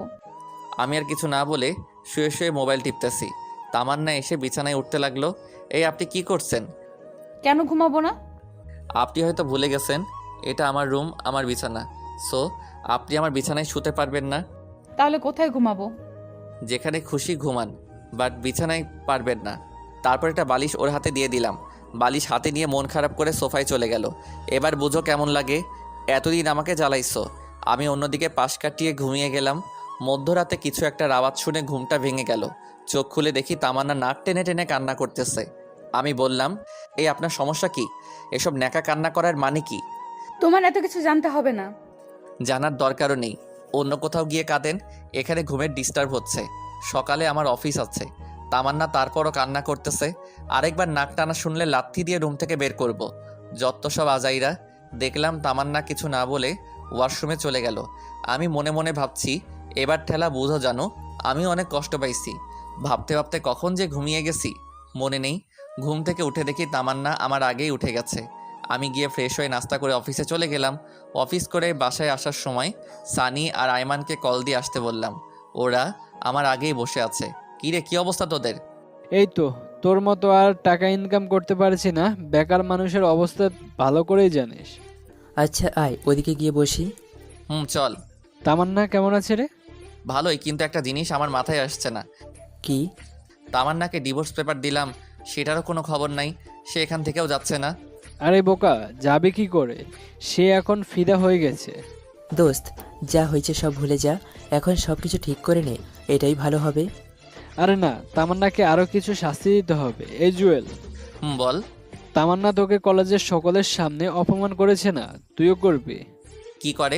আমি আর কিছু না বলে শুয়ে শুয়ে মোবাইল টিপতেছি। তামান্না এসে বিছানায় উঠতে লাগলো। এই আপনি কি করছেন?
কেন ঘুমাবো না?
আপনি হয়তো ভুলে গেছেন, এটা আমার রুম, আমার বিছানা। সো আপনি আমার বিছানায় শুতে পারবেন না।
তাহলে কোথায় ঘুমাবো?
যেখানে খুশি ঘুমান, বাট বিছানায় পারবেন না। তারপর একটা বালিশ ওর হাতে দিয়ে দিলাম। বালিশ হাতে নিয়ে মন খারাপ করে সোফায় চলে গেল। এবার বুঝো কেমন লাগে। এতদিন আমাকে জ্বালাইছো। আমি অন্যদিকে পাশ কাটিয়ে ঘুমিয়ে গেলাম। মধ্যরাতে কিছু একটা আওয়াজ শুনে ঘুমটা ভেঙে গেল। চোখ খুলে দেখি তামান্না নাক টেনে টেনে কান্না করতেছে। আমি বললাম, এই আপনার সমস্যা কি? এসব ন্যাকা কান্না করার মানে কি?
তোমার এত কিছু জানতে হবে না।
জানার দরকারও নেই। অন্য কোথাও গিয়ে কাঁদেন, এখানে ঘুমের ডিস্টার্ব হচ্ছে। সকালে আমার অফিস আছে। তামান্না তারপরও কান্না করতেছে। আরেকবার নাক টানা শুনলে লাথি দিয়ে রুম থেকে বের করব। যত সব আজাইরা। দেখলাম তামান্না কিছু না বলে ওয়াশরুমে চলে গেল। আমি মনে মনে ভাবছি, এবার ঠেলা বুঝো জানো, আমি অনেক কষ্ট পাইছি। ভাবতে ভাবতে কখন যে ঘুমিয়ে গেছি মনে নেই। ঘুম থেকে উঠে দেখি তামান্না আমার আগেই উঠে গেছে। আমি গিয়ে ফ্রেশ হয়ে নাস্তা করে অফিসে চলে গেলাম। অফিস করে বাসায় আসার সময় সানি আর আয়মানকে কল দিয়ে আসতে বললাম। ওরা আমার আগেই বসে আছে। কিরে, কি অবস্থা তোদের?
এই তো, তোর মতো আর টাকা ইনকাম করতে পারছি না। বেকার মানুষের অবস্থা ভালো করেই জানিস।
আচ্ছা আয়, ওদিকে গিয়ে বসি।
চল।
তামান্না কেমন আছে রে?
ভালোই, কিন্তু একটা জিনিস আমার মাথায় আসছে না।
কি?
তামান্নাকে ডিভোর্স পেপার দিলাম, সেটারও কোনো খবর নাই। সে এখান থেকেও যাচ্ছে না।
আরে বোকা, যাবে কি করে? সে এখন ফিদা হয়ে গেছে।
দোস্ত, যা হয়েছে সব ভুলে যা, এখন সব কিছু ঠিক করে নে, এটাই ভালো হবে।
আরে না, তামান্নাকে আরো কিছু শাস্তি দিতে হবে। এই জুয়েল,
বল।
তামান্না তোকে কলেজের সকলের সামনে অপমান করেছে না, তুইও করবি।
কি করে?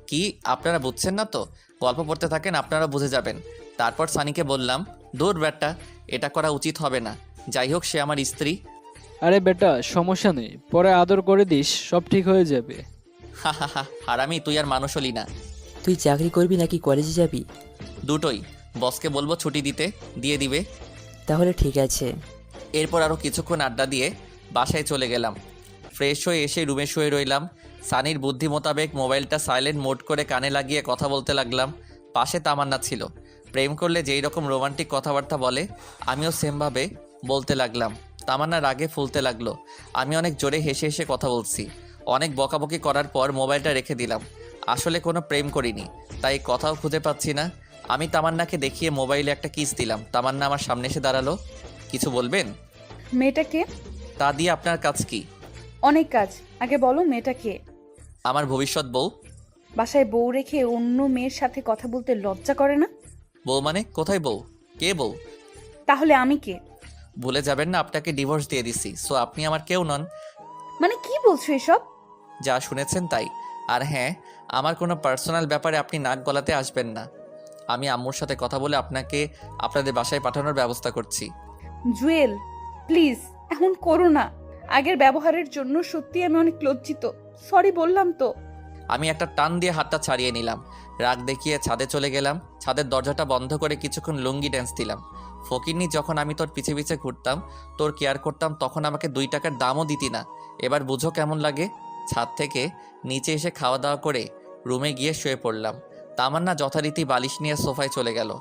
কি আপনারা বুঝছেন না তো? গল্প পড়তে থাকেন, আপনারা বুঝে যাবেন। তারপর সানিকে বললাম, দূর ব্যাটা, এটা করা উচিত হবে না। যাই হোক, সে আমার স্ত্রী।
আরে বেটা, সমস্যা নেই, পরে আদর করে দিস, সব ঠিক হয়ে যাবে।
হা হা হা, হারামি, তুই আর মানুষ হলি না।
তুই চাকরি করবি নাকি কলেজে যাবি?
দুটোই। বসকে বলবো ছুটি দিতে, দিয়ে দিবে।
তাহলে ঠিক আছে।
এরপর আরও কিছুক্ষণ আড্ডা দিয়ে বাসায় চলে গেলাম। ফ্রেশ হয়ে এসে রুমে শুয়ে রইলাম। সানির বুদ্ধি মোতাবেক মোবাইলটা সাইলেন্ট মোড করে কানে লাগিয়ে কথা বলতে লাগলাম। পাশে তামান্না ছিল। প্রেম করলে যেই রকম রোমান্টিক কথাবার্তা বলে, আমিও সেমভাবে বলতে লাগলাম। তামান্না রাগে ফুলতে লাগলো। আমি অনেক জোরে হেসে হেসে কথা বলছি। অনেক বকাবকি করার পর মোবাইলটা রেখে দিলাম। আসলে কোনো প্রেম করিনি, তাই কথাও খুঁজে পাচ্ছি না। আমি তামান্নাকে দেখিয়ে মোবাইলে একটা কিস দিলাম। তামান্না আমার সামনে এসে দাঁড়ালো। কিছু বলবেন?
মেয়েটা কে?
তা দিয়ে আপনার কাজ কি?
অনেক কাজ, আগে বলো মেয়েটা কে?
আমার ভবিষ্যৎ বউ।
বাসায় বউ রেখে অন্য মেয়ের সাথে কথা বলতে লজ্জা করে না?
বউ মানে কোথায় বউ? কে বউ?
তাহলে আমি কে?
ভুলে যাবেন না আপনাকে ডিভোর্স দিয়ে দিছি, সো আপনি আমার কেউ নন।
মানে কি বলছো এসব?
যা শুনেছেন তাই। আর হ্যাঁ, আমার কোনো পার্সোনাল ব্যাপারে আপনি নাক গলাতে আসবেন না। আমি আম্মুর সাথে কথা বলে আপনাকে আপনাদের বাসায় পাঠানোর ব্যবস্থা করছি।
জুয়েল, প্লিজ এমন করো না। আগের ব্যবহারের জন্য সত্যি আমি অনেক লজ্জিত। সরি বললাম তো।
আমি একটা টান দিয়ে হাতটা ছাড়িয়ে নিলাম। রাগ দেখিয়ে ছাদে চলে গেলাম। ছাদের দরজাটা বন্ধ করে কিছুক্ষণ লুঙ্গি ড্যান্স দিলাম। ফকিরনি, যখন আমি তোর পিছে পিছে ঘুরতাম, তোর কেয়ার করতাম, তখন আমাকে 2 টাকার দামও দিতি না। এবার বুঝো কেমন লাগে। ছাদ থেকে নিচে এসে খাওয়া দাওয়া করে রুমে গিয়ে শুয়ে পড়লাম। তামান্না যথারীতি বালিশ নিয়ে সোফায় চলে গেল।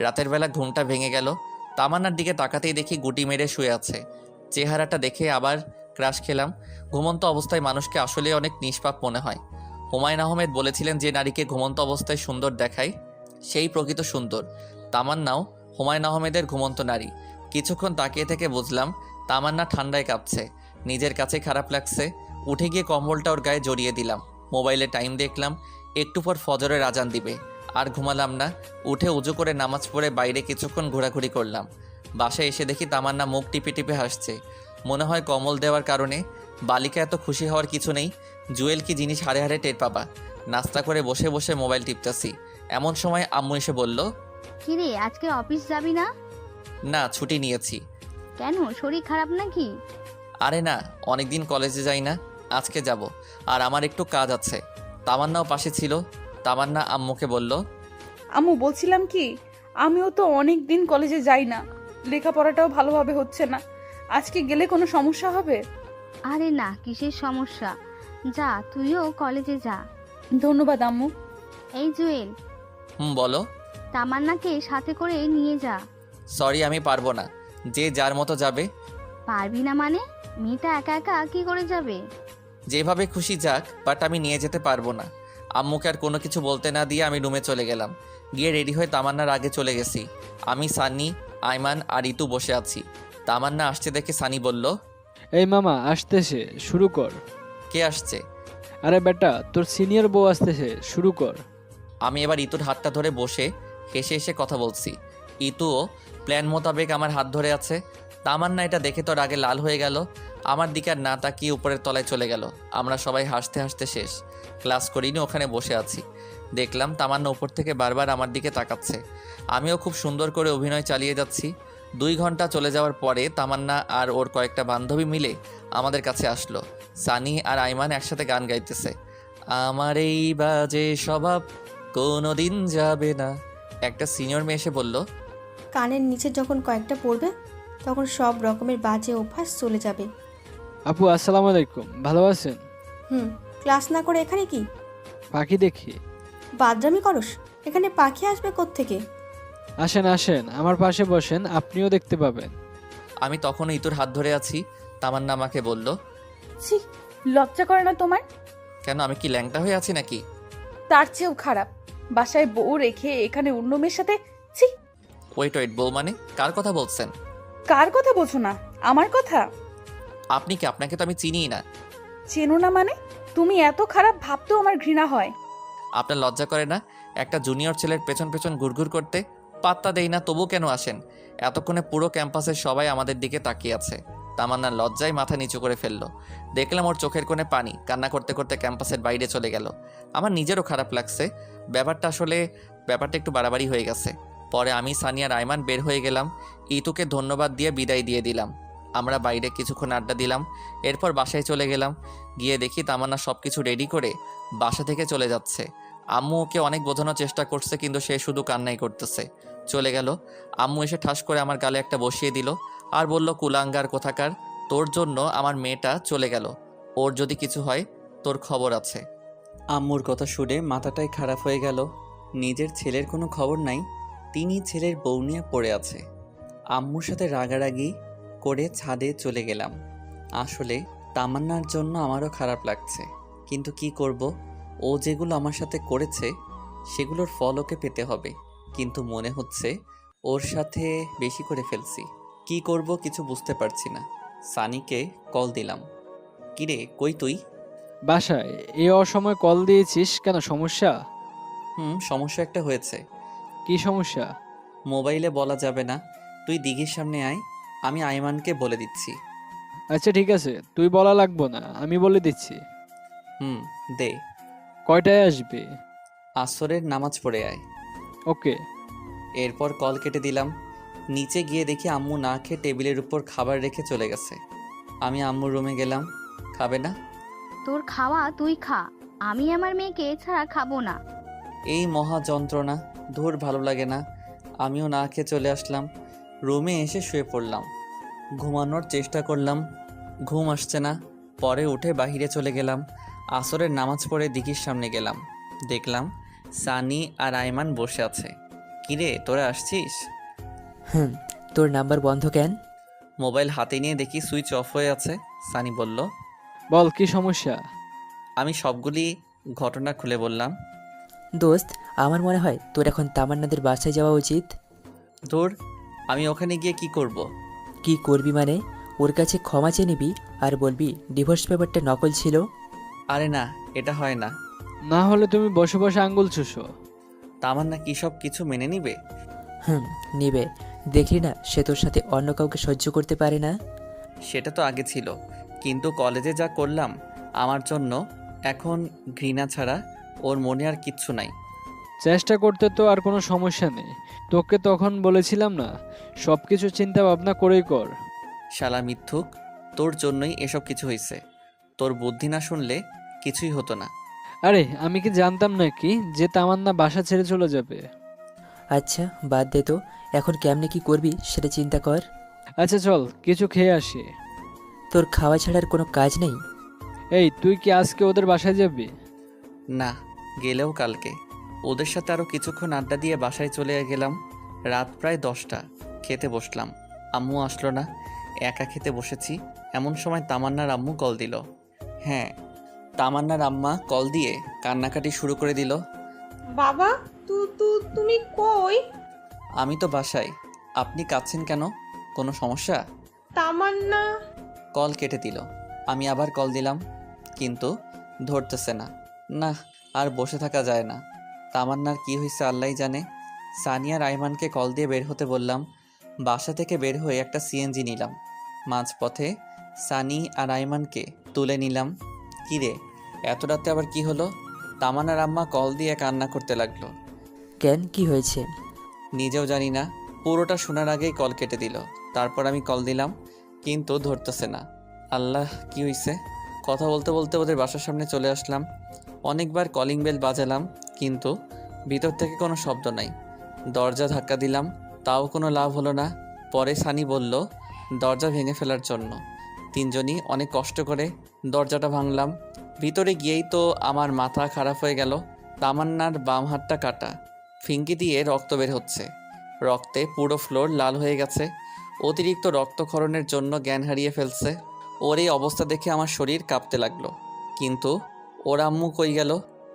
রাতের বেলা ঘুমটা ভেঙে গেল। তামান্নার দিকে তাকাতেই দেখি গুটি মেরে শুয়ে আছে। চেহারাটা দেখে আবার ক্রাশ খেলাম। ঘুমন্ত অবস্থায় মানুষকে আসলে অনেক নিষ্পাপ মনে হয়। হুমায়ুন আহমেদ বলেছিলেন, যে নারীকে ঘুমন্ত অবস্থায় সুন্দর দেখায় সেই প্রকৃত সুন্দর। তামান্নাও হুমায়ুন আহমেদের ঘুমন্ত নারী। কিছুক্ষণ তাকিয়ে থেকে বুঝলাম তামান্না ঠান্ডায় কাঁপছে। নিজের কাছে খারাপ লাগছে। উঠে গিয়ে কম্বলটা ওর গায়ে জড়িয়ে দিলাম। মোবাইলে টাইম দেখলাম, একটু পর ফজরের আজান দিবে। আর ঘুমালাম না। উঠে উজু করে নামাজ পড়ে বাইরে কিছুক্ষণ ঘোরাঘুরি করলাম। বাসায় এসে দেখি তামান্না মুখ টিপে টিপে হাসছে। মনে হয় কম্বল দেওয়ার কারণে। বালিকা এত খুশি হওয়ার কিছু নেই। জুয়েল কি জিনিস হাড়ে হাড়ে টের পাবা। নাস্তা করে বসে বসে মোবাইল টিপতেছি। এমন সময় আম্মু এসে বলল,
কিরে আজকে অফিস যাবি না?
না, ছুটি নিয়েছি।
কেন, শরীর খারাপ নাকি?
আরে না, অনেকদিন কলেজে যাই না, আজকে যাব। আর আমার একটু কাজ আছে। তামান্নাও পাশে ছিল। তামান্না আম্মুকে বলল,
আম্মু বলছিলাম কি, আমিও তো অনেক দিন কলেজে যাই না, লেখাপড়াটাও ভালোভাবে হচ্ছে না। আজকে গেলে কোনো সমস্যা হবে?
আরে না, কিসের সমস্যা? যা, তুইও কলেজে যা।
ধন্যবাদ আম্মু।
এই জুয়েল,
বলো।
তামান্নাকে সাথে করে নিয়ে যা।
সরি, আমি পারবো না। যে যার মতো যাবে।
পারবি না মানে? মেয়েটা একা একা কি করে যাবে?
যেভাবে খুশি যাক, বাট আমি নিয়ে যেতে পারবো না। আম্মুকে আর কোনো কিছু বলতে না দিয়ে আমি রুমে চলে গেলাম। গিয়ে রেডি হয়ে তামান্নার আগে চলে গেছি। আমি, সানি, আইমান আর ঋতু বসে আছি। তামান্না আসছে দেখে সানি বলল,
এই মামা আসতেছে, শুরু কর।
কে আসছে?
আরে বেটা, তোর সিনিয়র বউ আসতেছে, শুরু কর।
আমি এবার ইতুর হাতটা ধরে বসে হেসে হেসে কথা বলছি। ইতুও প্ল্যান মোতাবেক আমার হাত ধরে আছে। তামান্না এটা দেখে তোর আগে লাল হয়ে গেল। আমার দিকে আর না তাকিয়ে উপরের তলায় চলে গেল। আমরা সবাই হাসতে হাসতে শেষ। ক্লাস করিনি, ওখানে বসে আছি। দেখলাম তামান্না উপর থেকে বারবার আমার দিকে তাকাচ্ছে। আমিও খুব সুন্দর করে অভিনয় চালিয়ে যাচ্ছি। 2 ঘন্টা চলে যাওয়ার পরে তামান্না আর ওর কয়েকটা বান্ধবী মিলে আমাদের কাছে আসলো। সানি আর আইমান একসাথে গান গাইতেছে। আমার এই বাজে স্বভাব কোনো দিন যাবে না। একটা সিনিয়র মেয়ে এসে বলল,
কানের নিচে যখন কয়েকটা পড়বে তখন সব রকমের বাজে অভ্যাস চলে যাবে।
আপু আসসালামু আলাইকুম, ভালো আছেন?
ক্লাস না করে এখানে কি
পাখি দেখি।
বাদরামি করস? এখানে পাখি আসবে কোত্থেকে?
আসেন আসেন, আমার পাশে বসেন, আপনিও দেখতে পাবেন।
আমি তখন ইতুর হাত ধরে আছি। তামান্না আমাকে বলল,
ছি, লজ্জা করে না তোমার?
কেন, আমি কি ল্যাংটা হয়ে আছি নাকি?
তার চেয়েও খারাপ, বাসায় বউ রেখে এখানে অন্য মেয়ের সাথে। ছি।
ওয়েট, বউ মানে কার কথা বলছেন?
কার কথা বলছো না? আমার কথা।
আপনি কি? আপনাকে তো আমি চিনিই না।
চেনো না মানে? তুমি এত খারাপ ভাবতেও আমার ঘৃণা হয়।
আপনার লজ্জা করে না একটা জুনিয়র ছেলের পেছন পেছন ঘুরঘুর করতে? পাত্তা দেই না, তবু কেন আসেন? এতক্ষণে পুরো ক্যাম্পাসের সবাই আমাদের দিকে তাকিয়ে আছে। তামান্নার লজ্জায় মাথা নিচু করে ফেললো। দেখলাম ওর চোখের কোণে পানি। কান্না করতে করতে ক্যাম্পাসের বাইরে চলে গেল। আমার নিজেরও খারাপ লাগছে। ব্যাপারটা একটু বাড়াবাড়ি হয়ে গেছে। পরে আমি, সানি আর আইমান বের হয়ে গেলাম। ইতুকে ধন্যবাদ দিয়ে বিদায় দিয়ে দিলাম। আমরা বাইরে কিছুক্ষণ আড্ডা দিলাম। এরপর বাসায় চলে গেলাম। গিয়ে দেখি তামান্না সব কিছু রেডি করে বাসা থেকে চলে যাচ্ছে। আম্মু ওকে অনেক বোঝানোর চেষ্টা করছে, কিন্তু সে শুধু কান্নাই করতেছে। চলে গেল। আম্মু এসে ঠাস করে আমার গালে একটা বসিয়ে দিল আর বলল, কুলাঙ্গার কোথাকার, তোর জন্য আমার মেয়েটা চলে গেল। ওর যদি কিছু হয় তোর খবর আছে। আম্মুর কথা শুনে মাথাটাই খারাপ হয়ে গেল। নিজের ছেলের কোনো খবর নাই, তিনি ছেলের বউ নিয়ে পড়ে আছে। আম্মুর সাথে রাগারাগি করে ছাদে চলে গেলাম। আসলে তামান্নার জন্য আমারও খারাপ লাগছে, কিন্তু কি করব, ও যেগুলো আমার সাথে করেছে সেগুলোর ফল ওকে পেতে হবে। কিন্তু মনে হচ্ছে ওর সাথে বেশি করে ফেলছি। কি করব কিছু বুঝতে পারছি না। সানিকে কল দিলাম। কিরে কই তুই?
বাসায় এই অসময় কল দিয়েছিস কেন, সমস্যা?
সমস্যা একটা হয়েছে।
কি সমস্যা?
মোবাইলে বলা যাবে না, তুই দিঘির সামনে আয়, আমি আইমানকে বলে দিচ্ছি।
আচ্ছা ঠিক আছে, তুই বলা লাগবো না, আমি বলে দিচ্ছি।
দে।
কয়টায় আসবে?
আসরের নামাজ পড়ে আয়।
ওকে।
এরপর কল কেটে দিলাম। নিচে গিয়ে দেখি আম্মু না খেয়ে টেবিলের উপর খাবার রেখে চলে গেছে। আমি আম্মুর রুমে গেলাম। খাবে না?
তোর খাওয়া তুই খা, আমি আমার মেয়েকে ছাড়া খাবো না।
এই মহা যন্ত্রণা, ধুর ভালো লাগে না। আমিও না খেয়ে চলে আসলাম। রুমে এসে শুয়ে পড়লাম। ঘুমানোর চেষ্টা করলাম, ঘুম আসছে না। পরে উঠে বাহিরে চলে গেলাম। আসরের নামাজ পড়ে দিঘির সামনে গেলাম। দেখলাম সানি আর আইমান বসে আছে। কিরে তোরা আসছিস?
তোর নাম্বার বন্ধ কেন?
মোবাইল হাতে নিয়ে দেখি সুইচ অফ হয়ে আছে। সানি বলল,
বল কি সমস্যা?
আমি সবগুলি ঘটনা খুলে বললাম।
দোস্ত, আমার মনে হয় তোর এখন তামান্নাদের বাসায় যাওয়া উচিত।
ধুর, আমি ওখানে গিয়ে কি করব?
কি করবি মানে? ওর কাছে ক্ষমা চেয়ে নিবি আর বলবি ডিভোর্স পেপারটা নকল ছিল।
আরে না, এটা হয় না।
না হলে তুমি বসে বসে আঙ্গুল চুষো।
তামান্না কি সব কিছু মেনে নিবে?
নিবে। দেখলি না সে তোর সাথে অন্য কাউকে সহ্য করতে পারে না।
সেটা তো আগে ছিল, কিন্তু কলেজে যা করলাম আমার জন্য এখন ঘৃণা ছাড়া ওর মনে আর কিচ্ছু নাই।
চেষ্টা করতে তো আর কোনো সমস্যা নেই। তোকে তখন বলেছিলাম না, সব কিছু চিন্তা ভাবনা করেই কর।
শালা মিথ্যুক, তোর জন্যই এসব কিছু হয়েছে। তোর বুদ্ধি না শুনলে কিছুই হতো না।
আরে আমি কি জানতাম নাকি যে তামান্না বাসা ছেড়ে চলে যাবে?
আচ্ছা বাদ দে তো, এখন কেমনে কি করবি সেটা চিন্তা কর।
আচ্ছা চল কিছু খেয়ে আসি।
তোর খাওয়া ছাড়ার কোনো কাজ নেই?
এই তুই কি আজকে ওদের বাসায় যাবি?
না, গেলেও কালকে। ওদের সাথে আরও কিছুক্ষণ আড্ডা দিয়ে বাসায় চলে গেলাম। রাত প্রায় 10টা। খেতে বসলাম। আম্মু আসলো না, একা খেতে বসেছি। এমন সময় তামান্নার আম্মু কল দিল। হ্যাঁ, তামান্নার আম্মা কল দিয়ে কান্নাকাটি শুরু করে দিল।
বাবা, তুমি কই?
আমি তো বাসায়। আপনি কাঁদছেন কেন? কোনো সমস্যা?
তামান্না।
কল কেটে দিল। আমি আবার কল দিলাম, কিন্তু ধরতেছে না। না, আর বসে থাকা যায় না। তামান্নার কি হয়েছে আল্লাহই জানে। সানিয়ার আইমানকে কল দিয়ে বের হতে বললাম। বাসা থেকে বের হয়ে একটা সিএনজি নিলাম। মাঝপথে সানি আর আইমানকে তুলে নিলাম। কিরে এত রাতে আবার কি হলো? তামান্নার আম্মা কল দিয়ে কান্না করতে লাগলো।
কেন, কি হয়েছে?
নিজেও জানি না। পুরোটা শোনার আগেই কল কেটে দিল। তারপর আমি কল দিলাম, কিন্তু ধরতেছে না। আল্লাহ, কি হয়েছে? কথা বলতে বলতে ওদের বাসার সামনে চলে আসলাম। অনেকবার কলিং বেল বাজালাম, কিন্তু ভিতর থেকে কোনো শব্দ নাই। দরজা ধাক্কা দিলাম, তাও কোনো লাভ হলো না। পরে সানি বলল দরজা ভেঙে ফেলার জন্য। তিনজনই অনেক কষ্ট করে দরজাটা ভাঙলাম। ভিতরে গিয়েই তো আমার মাথা খারাপ হয়ে গেল। তামান্নার বাম হাতটা কাটা, ফিঙ্কি দিয়ে রক্ত বের হচ্ছে। রক্তে পুরো ফ্লোর লাল হয়ে গেছে। অতিরিক্ত রক্তক্ষরণের জন্য জ্ঞান হারিয়ে ফেলছে। ওর এই অবস্থা দেখে আমার শরীর কাঁপতে লাগলো। কিন্তু ওর আম্মু কই গেল?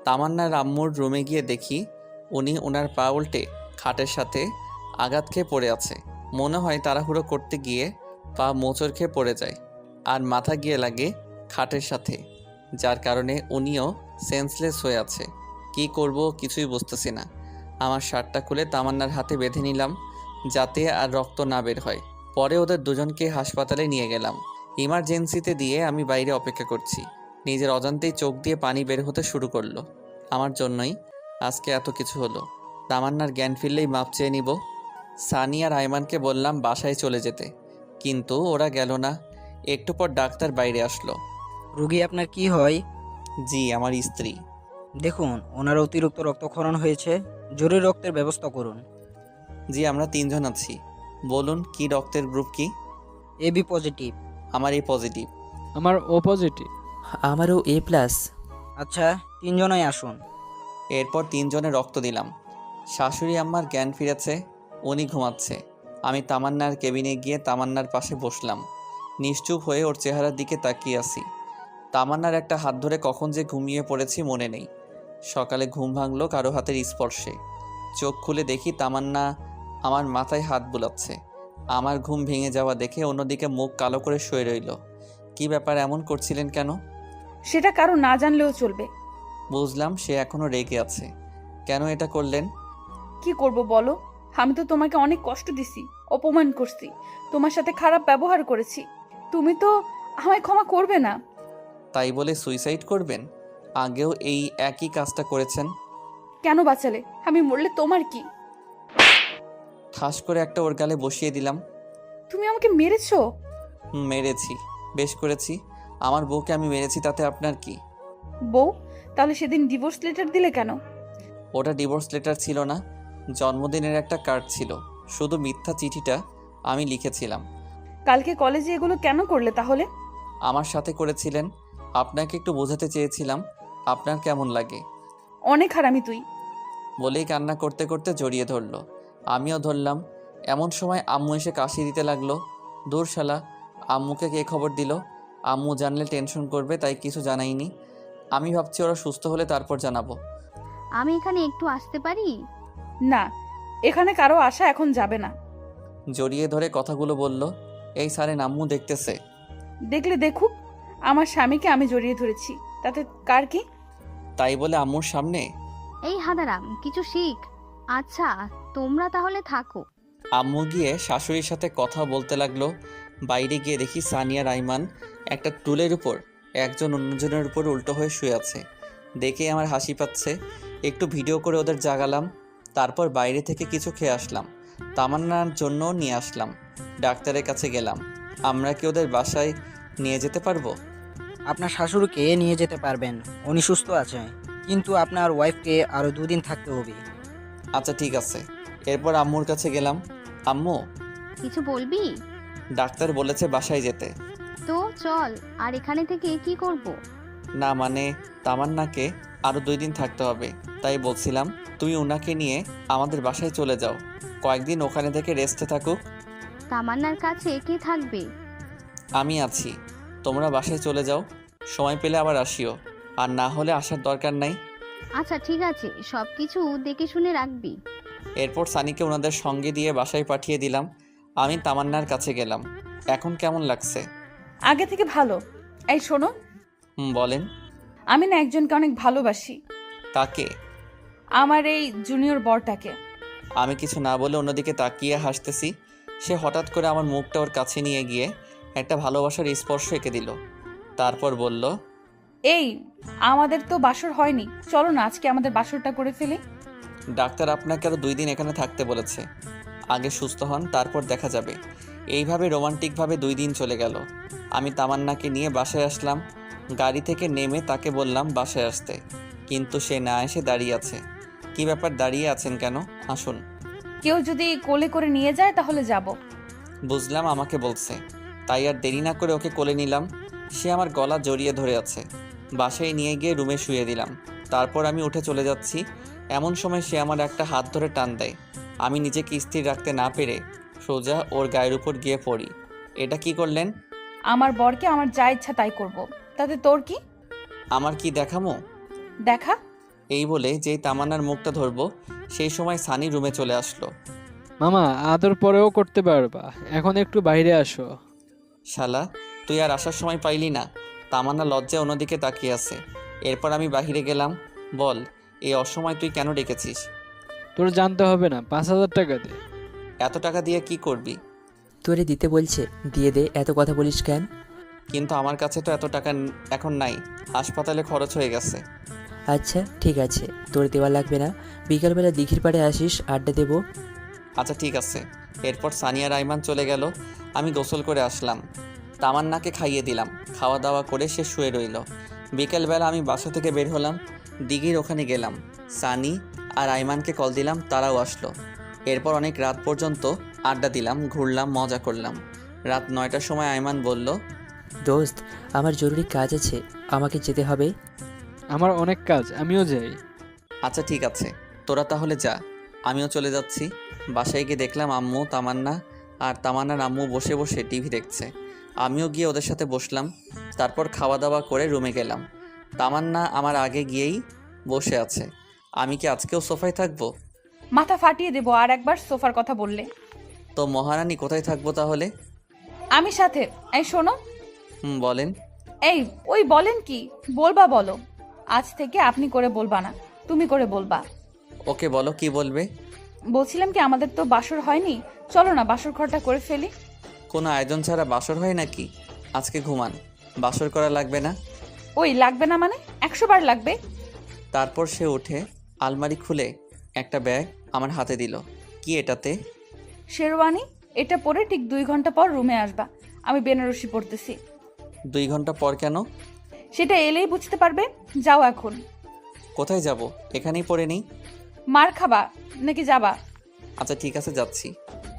তামান্নার আম্মুর রুমে গিয়ে দেখি উনি ওনার পা উল্টে খাটের সাথে আঘাত খেয়ে পড়ে আছে। মনে হয় তাড়াহুড়ো করতে গিয়ে পা মোচড় খেয়ে পড়ে যায় আর মাথা গিয়ে লাগে খাটের সাথে, যার কারণে উনিও সেন্সলেস হয়ে আছে। কি করব কিছুই বুঝতেছি না। আমার শার্টটা খুলে তামান্নার হাতে বেঁধে নিলাম, যাতে আর রক্ত না বের হয়। পরে ওদের দুজনকে হাসপাতালে নিয়ে গেলাম। ইমার্জেন্সিতে দিয়ে আমি বাইরে অপেক্ষা করছি। নিজের অজান্তেই চোখ দিয়ে পানি বের হতে শুরু করলো। আমার জন্যই আজকে এত কিছু হলো। তামান্নার জ্ঞান ফিরলেই মাপ চেয়ে নিব। সানি আর আইমানকে বললাম বাসায় চলে যেতে, কিন্তু ওরা গেল না। একটু পর ডাক্তার বাইরে আসলো।
রোগী আপনার কি হয়?
জি, আমার স্ত্রী।
দেখুন, ওনার অতিরিক্ত রক্তক্ষরণ হয়েছে, জরুরি রক্তের ব্যবস্থা করুন।
জি, আমরা 3 জন আছি। বলুন কি রক্তের গ্রুপ কি?
AB positive.
আমার এই পজিটিভ।
আমার ও পজিটিভ।
আমারও A+।
আচ্ছা, 3 জনই আসুন।
এরপর 3 জনে রক্ত দিলাম। শাশুড়ি আম্মার জ্ঞান ফিরেছে, উনি ঘুমাচ্ছে। আমি তামান্নার কেবিনে গিয়ে তামান্নার পাশে বসলাম। নিশ্চুপ হয়ে ওর চেহারার দিকে তাকিয়ে আছি। তামান্নার একটা হাত ধরে কখন যে ঘুমিয়ে পড়েছি মনে নেই। সকালে ঘুম ভাঙলো কারো হাতের স্পর্শে। চোখ খুলে দেখি তামান্না আমার মাথায় হাত বুলাচ্ছে। আমার ঘুম ভেঙে যাওয়া দেখে অন্যদিকে মুখ কালো করে শুয়ে রইল। কি ব্যাপার, এমন করছিলেন কেন?
সেটা কারো না জানলেও চলবে।
বুঝলাম সে এখনো রেগে আছে। কেন এটা করলেন?
কি করব বলো? আমি তো তোমাকে অনেক কষ্ট দিছি, অপমান করছি, তোমার সাথে খারাপ ব্যবহার করেছি। তুমি তো আমায় ক্ষমা করবে না।
তাই বলে সুইসাইড করবেন? আগেও এই একই কাজটা করেছেন।
কেন বাঁচালে? আমি মরলে তোমার কি?
ঠাস করে একটা ওর গালে বসিয়ে দিলাম।
তুমি আমাকে মেরেছো?
মেরেছি, বেশ করেছি। আমার বউকে আমি মেরেছি, তাতে আপনার কি?
বউ? তাহলে সেদিন ডিভোর্স লেটার দিলে কেন?
ওটা ডিভোর্স লেটার ছিল না, জন্মদিনের একটা কার্ড ছিল। শুধু মিথ্যা চিঠিটা আমি লিখেছিলাম।
কালকে কলেজে এগুলো কেন করলে তাহলে?
আমার সাথে করেছিলেন, আপনাকে একটু বোঝাতে চেয়েছিলাম আপনার কেমন লাগে।
অনেক হারামি তুই।
বলেই কান্না করতে করতে জড়িয়ে ধরলো। আমিও ধরলাম। এমন সময় আম্মু এসে কাশি দিতে লাগলো। দূর শালা, আম্মুকে কে খবর দিল? আম্মু জানলে টেনশন করবে, তাই কিছু জানাইনি। আমি ভাবছি ওরা সুস্থ হলে তারপর জানাবো।
আমি এখানে একটু আসতে পারি?
না, এখানে কারো আশা এখন যাবে না।
জড়িয়ে ধরে কথাগুলো বলল। এই সারেন, আম্মু দেখতেছে।
দেখলে দেখুক, আমার স্বামীকে আমি জড়িয়ে ধরেছি, তাতে কার কি?
তাই বলে আম্মুর সামনে?
এই হাদারাম, কিছু শিখ। আচ্ছা, তোমরা তাহলে থাকো।
আম্মু গিয়ে শাশুড়ির সাথে কথা বলতে লাগলো। বাইরে গিয়ে দেখি সানিয়া রাইমান একটা টুলের উপর একজন অন্যজনের উপর উল্টো হয়ে শুয়ে আছে। দেখে আমার হাসি পাচ্ছে। একটু ভিডিও করে ওদের জাগালাম। তারপর বাইরে থেকে কিছু খেয়ে আসলাম। তামান্নার জন্য নিয়ে আসলাম। ডাক্তারের কাছে গেলাম। আমরা কি ওদের বাসায় নিয়ে যেতে পারবো?
আপনার শাশুড়িকে নিয়ে যেতে পারবেন, উনি সুস্থ আছে, কিন্তু আপনার ওয়াইফকে আরও 2 দিন থাকতে হবে।
আচ্ছা ঠিক আছে। এরপর আম্মুর কাছে গেলাম। আম্মু,
কিছু বলবি?
ডাক্তার বলেছে বাসায় যেতে।
তো চল। আর এখানে থেকে কি করব?
না মানে, তামান্নাকে আরও 2 দিন থাকতে হবে, তাই বলছিলাম তুমি ওনাকে নিয়ে আমাদের বাসায় চলে যাও। কয়েকদিন ওখানে থেকে রেস্টে থাকুক।
তামান্নার কাছে কে থাকবে?
আমি আছি। তোমরা বাসায় চলে যাও, সময় পেলে আবার আসিও, আর না হলে আসার দরকার নাই।
আচ্ছা ঠিক আছে, সব কিছু দেখে শুনে রাখবি।
এরপর সানিকে ওনাদের সঙ্গে দিয়ে বাসায় পাঠিয়ে দিলাম। আমি তামান্নার কাছে গেলাম। এখন কেমন লাগছে?
আগে থেকে ভালো। এই শোনো,
বলেন।
আমি না একজনকে অনেক ভালোবাসি।
কাকে?
আমার এই জুনিয়র বরটাকে।
আমি কিছু না বলে অন্যদিকে তাকিয়ে হাসতেছি। সে হঠাৎ করে আমার মুখটা ওর কাছে নিয়ে গিয়ে একটা ভালোবাসার স্পর্শ এঁকে দিল। তারপর বলল,
এই, আমাদের তো বাসর হয়নি, চলো না আজকে আমাদের বাসরটা করে ফেলি।
ডাক্তার আপনাকে আরও 2 দিন এখানে থাকতে বলেছে। আগে সুস্থ হন, তারপর দেখা যাবে। এইভাবে রোমান্টিকভাবে 2 দিন চলে গেল। আমি তামান্নাকে নিয়ে বাসায় আসলাম। গাড়ি থেকে নেমে তাকে বললাম বাসায় আসতে, কিন্তু সে না এসে দাঁড়িয়ে আছে। কি ব্যাপার, দাঁড়িয়ে আছেন কেন? আসুন।
কেউ যদি কোলে করে নিয়ে যায় তাহলে যাব।
বুঝলাম আমাকে বলছে, তাই আর দেরি না করে ওকে কোলে নিলাম। সে আমার গলা জড়িয়ে ধরে আছে। বাসায় নিয়ে গিয়ে রুমে শুয়ে দিলাম। তারপর আমি উঠে চলে যাচ্ছি। এমন সময় সে আমার একটা হাত ধরে টান দেয়। আমি নিজেকে স্থির রাখতে না পেরে সোজা ওর গায়ের উপর গিয়ে পড়ি। এটা কি করলেন?
আমার বরকে আমার যা ইচ্ছা তাই করব, তাতে তোর কি?
আমার কি দেখামো?
দেখা।
এই বলে যেই তামান্নার মুখটা ধরবো, সেই সময় সানি রুমে চলে আসলো।
মামা, আদর পরেও করতে পারবা, এখন একটু বাইরে আসো।
শালা, তুই আর আসার সময় পাইলি না? তামান্না লজ্জায় অন্যদিকে তাকিয়ে আছে। এরপর আমি বাহিরে গেলাম। বল, এই অসময় তুই কেন ডেকেছিস?
তোর জানতে হবে না, 5,000 টাকা দে।
এত টাকা দিয়ে কি করবি?
তোরে দিতে বলছে, দিয়ে দে, এত কথা বলিস কেন?
কিন্তু আমার কাছে তো এত টাকা এখন নাই। হাসপাতালে খরচ হয়ে গেছে।
আচ্ছা ঠিক আছে, তোর দেওয়া লাগবে না, বিকালবেলা দিঘির পাড়ে আসিস, আড্ডা দেবো।
আচ্ছা ঠিক আছে। এরপর সানিয়া রাইমান চলে গেল। আমি গোসল করে আসলাম। তামান্নাকে খাইয়ে দিলাম। খাওয়া দাওয়া করে সে শুয়ে রইল। বিকেলবেলা আমি বাসা থেকে বের হলাম। দিঘির ওখানে গেলাম। সানি আর আইমানকে কল দিলাম, তারাও আসলো। এরপর অনেক রাত পর্যন্ত আড্ডা দিলাম, ঘুরলাম, মজা করলাম। রাত 9টার সময় আইমান বলল,
দোস্ত, আমার জরুরি কাজ আছে, আমাকে যেতে হবে।
আমার অনেক কাজ, আমিও যাই।
আচ্ছা ঠিক আছে, তোরা তাহলে যা, আমিও চলে যাচ্ছি। বাসায় গিয়ে দেখলাম আম্মু, তামান্না আর তামান্নার আম্মু বসে বসে টিভি দেখছে। আমিও গিয়ে ওদের সাথে বসলাম। তারপর খাওয়া দাওয়া করে রুমে গেলাম। তামান্না আমার আগে গিয়েই বসে আছে। আমি কি আজকেও সোফায় থাকবো?
মাথা ফাটিয়ে দেবো আর একবার সোফার কথা বললে।
তো মহারানী কোথায় থাকবো তাহলে?
আমি সাথে। এই শোনো।
বলেন।
এই ওই বলেন কি বলবা বলো। আজ থেকে আপনি করে বলবা না, তুমি করে বলবা।
ওকে বলো, কি বলবে?
বলছিলাম কি আমাদের তো বাসর হয়নি, চলো না বাসর ঘরটা করে ফেলি।
কোনো আয়োজন ছাড়া বাসর হয় নাকি? আজকে ঘুমান, বাসর করা লাগবে না।
ওই লাগবে না মানে 100 বার লাগবে।
তারপর সে উঠে আলমারি খুলে একটা ব্যাগ আমার হাতে দিল। কি এটাতে?
শেরওয়ানি। এটা পরে ঠিক 2 ঘন্টা পর রুমে আসবা, আমি বেনারসি পড়তেছি।
2 ঘন্টা পর কেন?
সেটা এলেই বুঝতে পারবে। যাও এখন।
কোথায় যাব? এখানেই পরে নেই।
মার খাবা নাকি যাবা?
আচ্ছা ঠিক আছে, যাচ্ছি।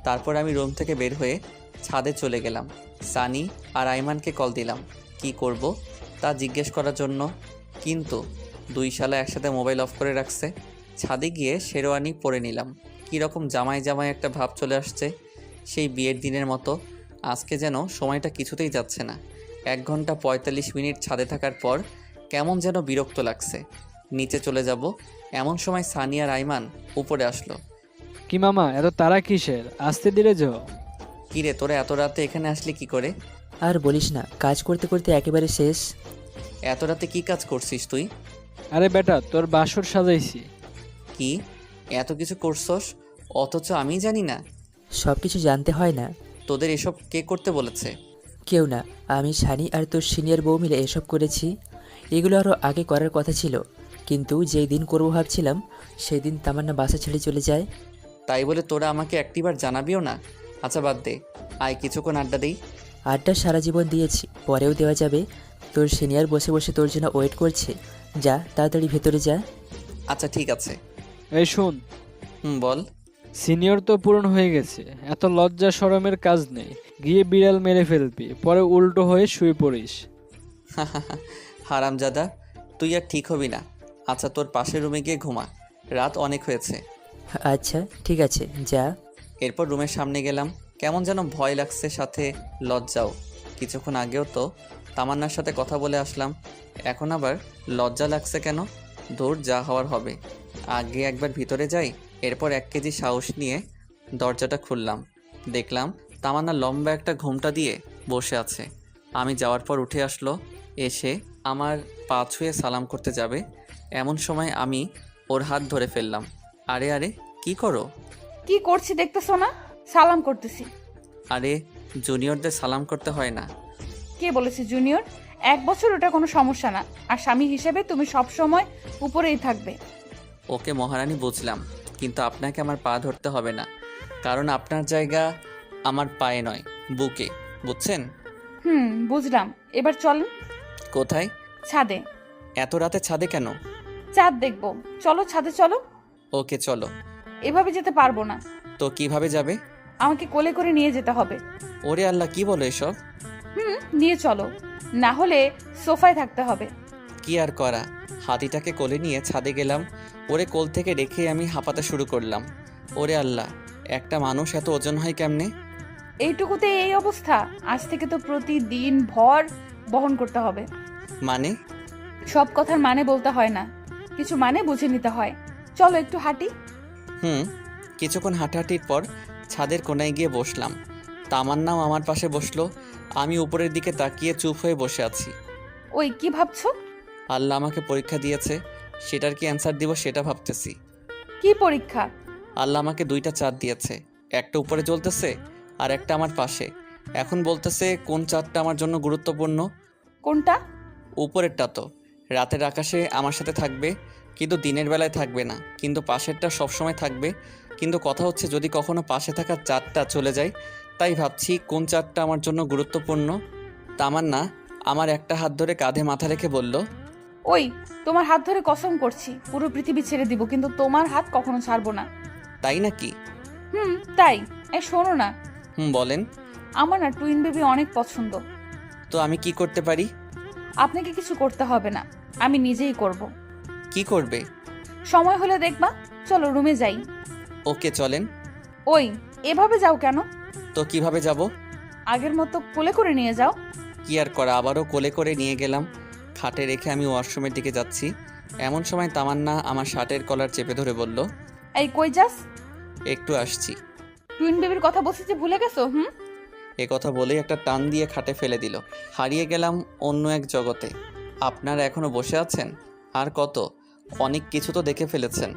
তারপর আমি রুম থেকে বের হয়ে ছাদে চলে গেলাম। সানি আর আইমানকে কল দিলাম কি করব তা জিজ্ঞেস করার জন্য, কিন্তু 2 শালা একসাথে মোবাইল অফ করে রাখছে। ছাদে গিয়ে শেরওয়ানি পরে নিলাম। কীরকম জামাই জামাই একটা ভাব চলে আসছে, সেই বিয়ের দিনের মতো। আজকে যেন সময়টা কিছুতেই যাচ্ছে না। 1 ঘন্টা 45 মিনিট ছাদে থাকার পর কেমন যেন বিরক্ত লাগছে। নিচে চলে যাব এমন সময় সানি আর আইমান উপরে আসলো।
কি মামা, এত তারা কিসের? আসতে দিলে যাও।
কিরে তোরা এত রাতে এখানে আসলি কি করে?
আর বলিস না, কাজ করতে করতে একেবারে শেষ।
এত রাতে কি কাজ করছিস তুই?
আরে বেটা, তোর বাসর সাজাইছি।
কি এত কিছু করছস অথচ আমি জানি না?
সব কিছু জানতে হয় না।
তোদের এসব কে করতে বলেছে?
কেউ না, আমি সানি আর তোর সিনিয়র বউ মিলে এসব করেছি। এগুলো আরও আগে করার কথা ছিল, কিন্তু যেই দিন করবো ভাবছিলাম সেই দিন তামান্না বাসা ছেড়ে চলে যায়।
তাই বলে তোরা আমাকে একটিবার জানাবিও না? আচ্ছা বাদ দে, আয় কিছুক্ষণ আড্ডা দিই।
আড্ডা সারা জীবন দিয়েছি, পরেও দেওয়া যাবে। তোর সিনিয়র বসে বসে তোর জন্য ওয়েট করছে, যা তাড়াতাড়ি ভেতরে যা।
আচ্ছা ঠিক আছে।
এই শোন,
বল।
সিনিয়র তো পূরণ হয়ে গেছে, এত লজ্জা শরমের কাজ নেই। গিয়ে বিড়াল মেরে ফেলবি, পরে উল্টো হয়ে শুয়ে পড়িস।
হারামজাদা, তুই আর ঠিক হবি না। আচ্ছা তোর পাশের রুমে গিয়ে ঘুমা, রাত অনেক হয়েছে।
আচ্ছা ঠিক আছে, যা।
এরপর রুমের সামনে গেলাম। কেমন যেন ভয় লাগছে, সাথে লজ্জাও। কিছুক্ষণ আগেও তো তামান্নার সাথে কথা বলে আসলাম, এখন আবার লজ্জা লাগছে কেন? দূর, যা হওয়ার হবে। আগে একবার ভিতরে যাই। এরপর 1 কেজি সাহস নিয়ে দরজাটা খুললাম। দেখলাম তামান্না লম্বা একটা ঘোমটা দিয়ে বসে আছে। আমি যাওয়ার পর উঠে আসলো, এসে আমার পা ছুঁয়ে সালাম করতে যাবে, এমন সময় আমি ওর হাত ধরে ফেললাম। আরে আরে কি করো?
কি করছি দেখতেছো না? সালাম করতেছি।
আরে জুনিয়রদের সালাম করতে হয় না।
কে বলেছে জুনিয়র? 1 বছর ওটা কোনো সমস্যা না, আর স্বামী হিসেবে তুমি সব সময় উপরেই থাকবে।
ওকে মহারানী, বুঝলাম, কিন্তু আপনাকে আমার পা ধরতে হবে না, কারণ আপনার জায়গা আমার পায়ে নয়, বুকে, বুঝছেন?
বুঝলাম। এবার চলেন।
কোথায়?
ছাদে।
এত রাতে ছাদে কেন?
চাঁদ দেখবো। চলো ছাদে চলো।
ওকে চলো।
এভাবে যেতে পারবো না।
তো কিভাবে যাবে?
আমাকে কোলে করে নিয়ে যেতে হবে।
ওরে আল্লাহ, কি বলো এসব?
নিয়ে চলো, না হলে সোফায় থাকতে হবে।
কি আর করা, হাতিটাকে কোলে নিয়ে ছাদে গেলাম। ওরে কোল থেকে রেখে আমি হাঁপাতে শুরু করলাম। ওরে আল্লাহ, একটা মানুষ এত ওজন হয় কেমনে?
এইটুকুতে এই অবস্থা? আজ থেকে তো প্রতিদিন ভর বহন করতে হবে।
মানে?
সব কথার মানে বলতে হয় না, কিছু মানে বুঝে নিতে হয়। চলো একটু হাঁটি।
কিছুক্ষণ হাঁটাহাঁটির পর ছাদের কোনায় গিয়ে বসলাম। তামান্নাও আমার পাশে বসলো। আমি উপরের দিকে তাকিয়ে চুপ হয়ে বসে আছি।
ওই কি ভাবছো?
আল্লাহ আমাকে পরীক্ষা দিয়েছে, সেটার কি অ্যান্সার দিব সেটা ভাবতেছি।
কি পরীক্ষা?
আল্লাহ আমাকে 2টা চাঁদ দিয়েছে, একটা উপরে জ্বলতেছে আর একটা আমার পাশে। এখন বলতেছে কোন চাঁদটা আমার জন্য গুরুত্বপূর্ণ।
কোনটা?
উপরেরটা তো রাতের আকাশে আমার সাথে থাকবে, কিন্তু দিনের বেলায় থাকবে না, কিন্তু পাশেরটা সবসময় থাকবে। কিন্তু কথা হচ্ছে যদি কখনো পাশে থাকা চাঁদটা চলে যায়, তাই ভাবছি কোন চাঁদটা আমার জন্য গুরুত্বপূর্ণ। তামান্না আমার একটা হাত ধরে কাঁধে মাথা রেখে বলল,
ওই তোমার হাত ধরে কসম করছি পুরো পৃথিবী ছেড়ে দিব, কিন্তু তোমার হাত কখনো ছাড়বো না।
তাই নাকি?
তাই। এই শোনো না।
বলেন।
আমার না টুইন বেবি অনেক পছন্দ।
তো আমি কি করতে পারি?
আপনাকে কিছু করতে হবে না, আমি নিজেই করব।
কি করবে?
সময় হলে দেখবা। চলো রুমে যাই।
ওকে চলেন।
ওই এভাবে যাও কেন?
তো কিভাবে যাব?
আগের মতো কোলে করে নিয়ে যাও।
কি আর করা, আবারও কোলে করে নিয়ে গেলাম। খাটে রেখে আমি ওয়াশরুমের দিকে যাচ্ছি, এমন সময় তামান্না আমার শার্টের কলার চেপে ধরে বলল,
এই কই যাস?
একটু আসছি।
টুইন বেবির কথা বলছিস যে ভুলে গেছো?
এ কথা বলেই একটা টান দিয়ে খাটে ফেলে দিল। হারিয়ে গেলাম অন্য এক জগতে। আপনারা এখনো বসে আছেন? আর কত? অনেক কিছু তো দেখে ফেলেছেন।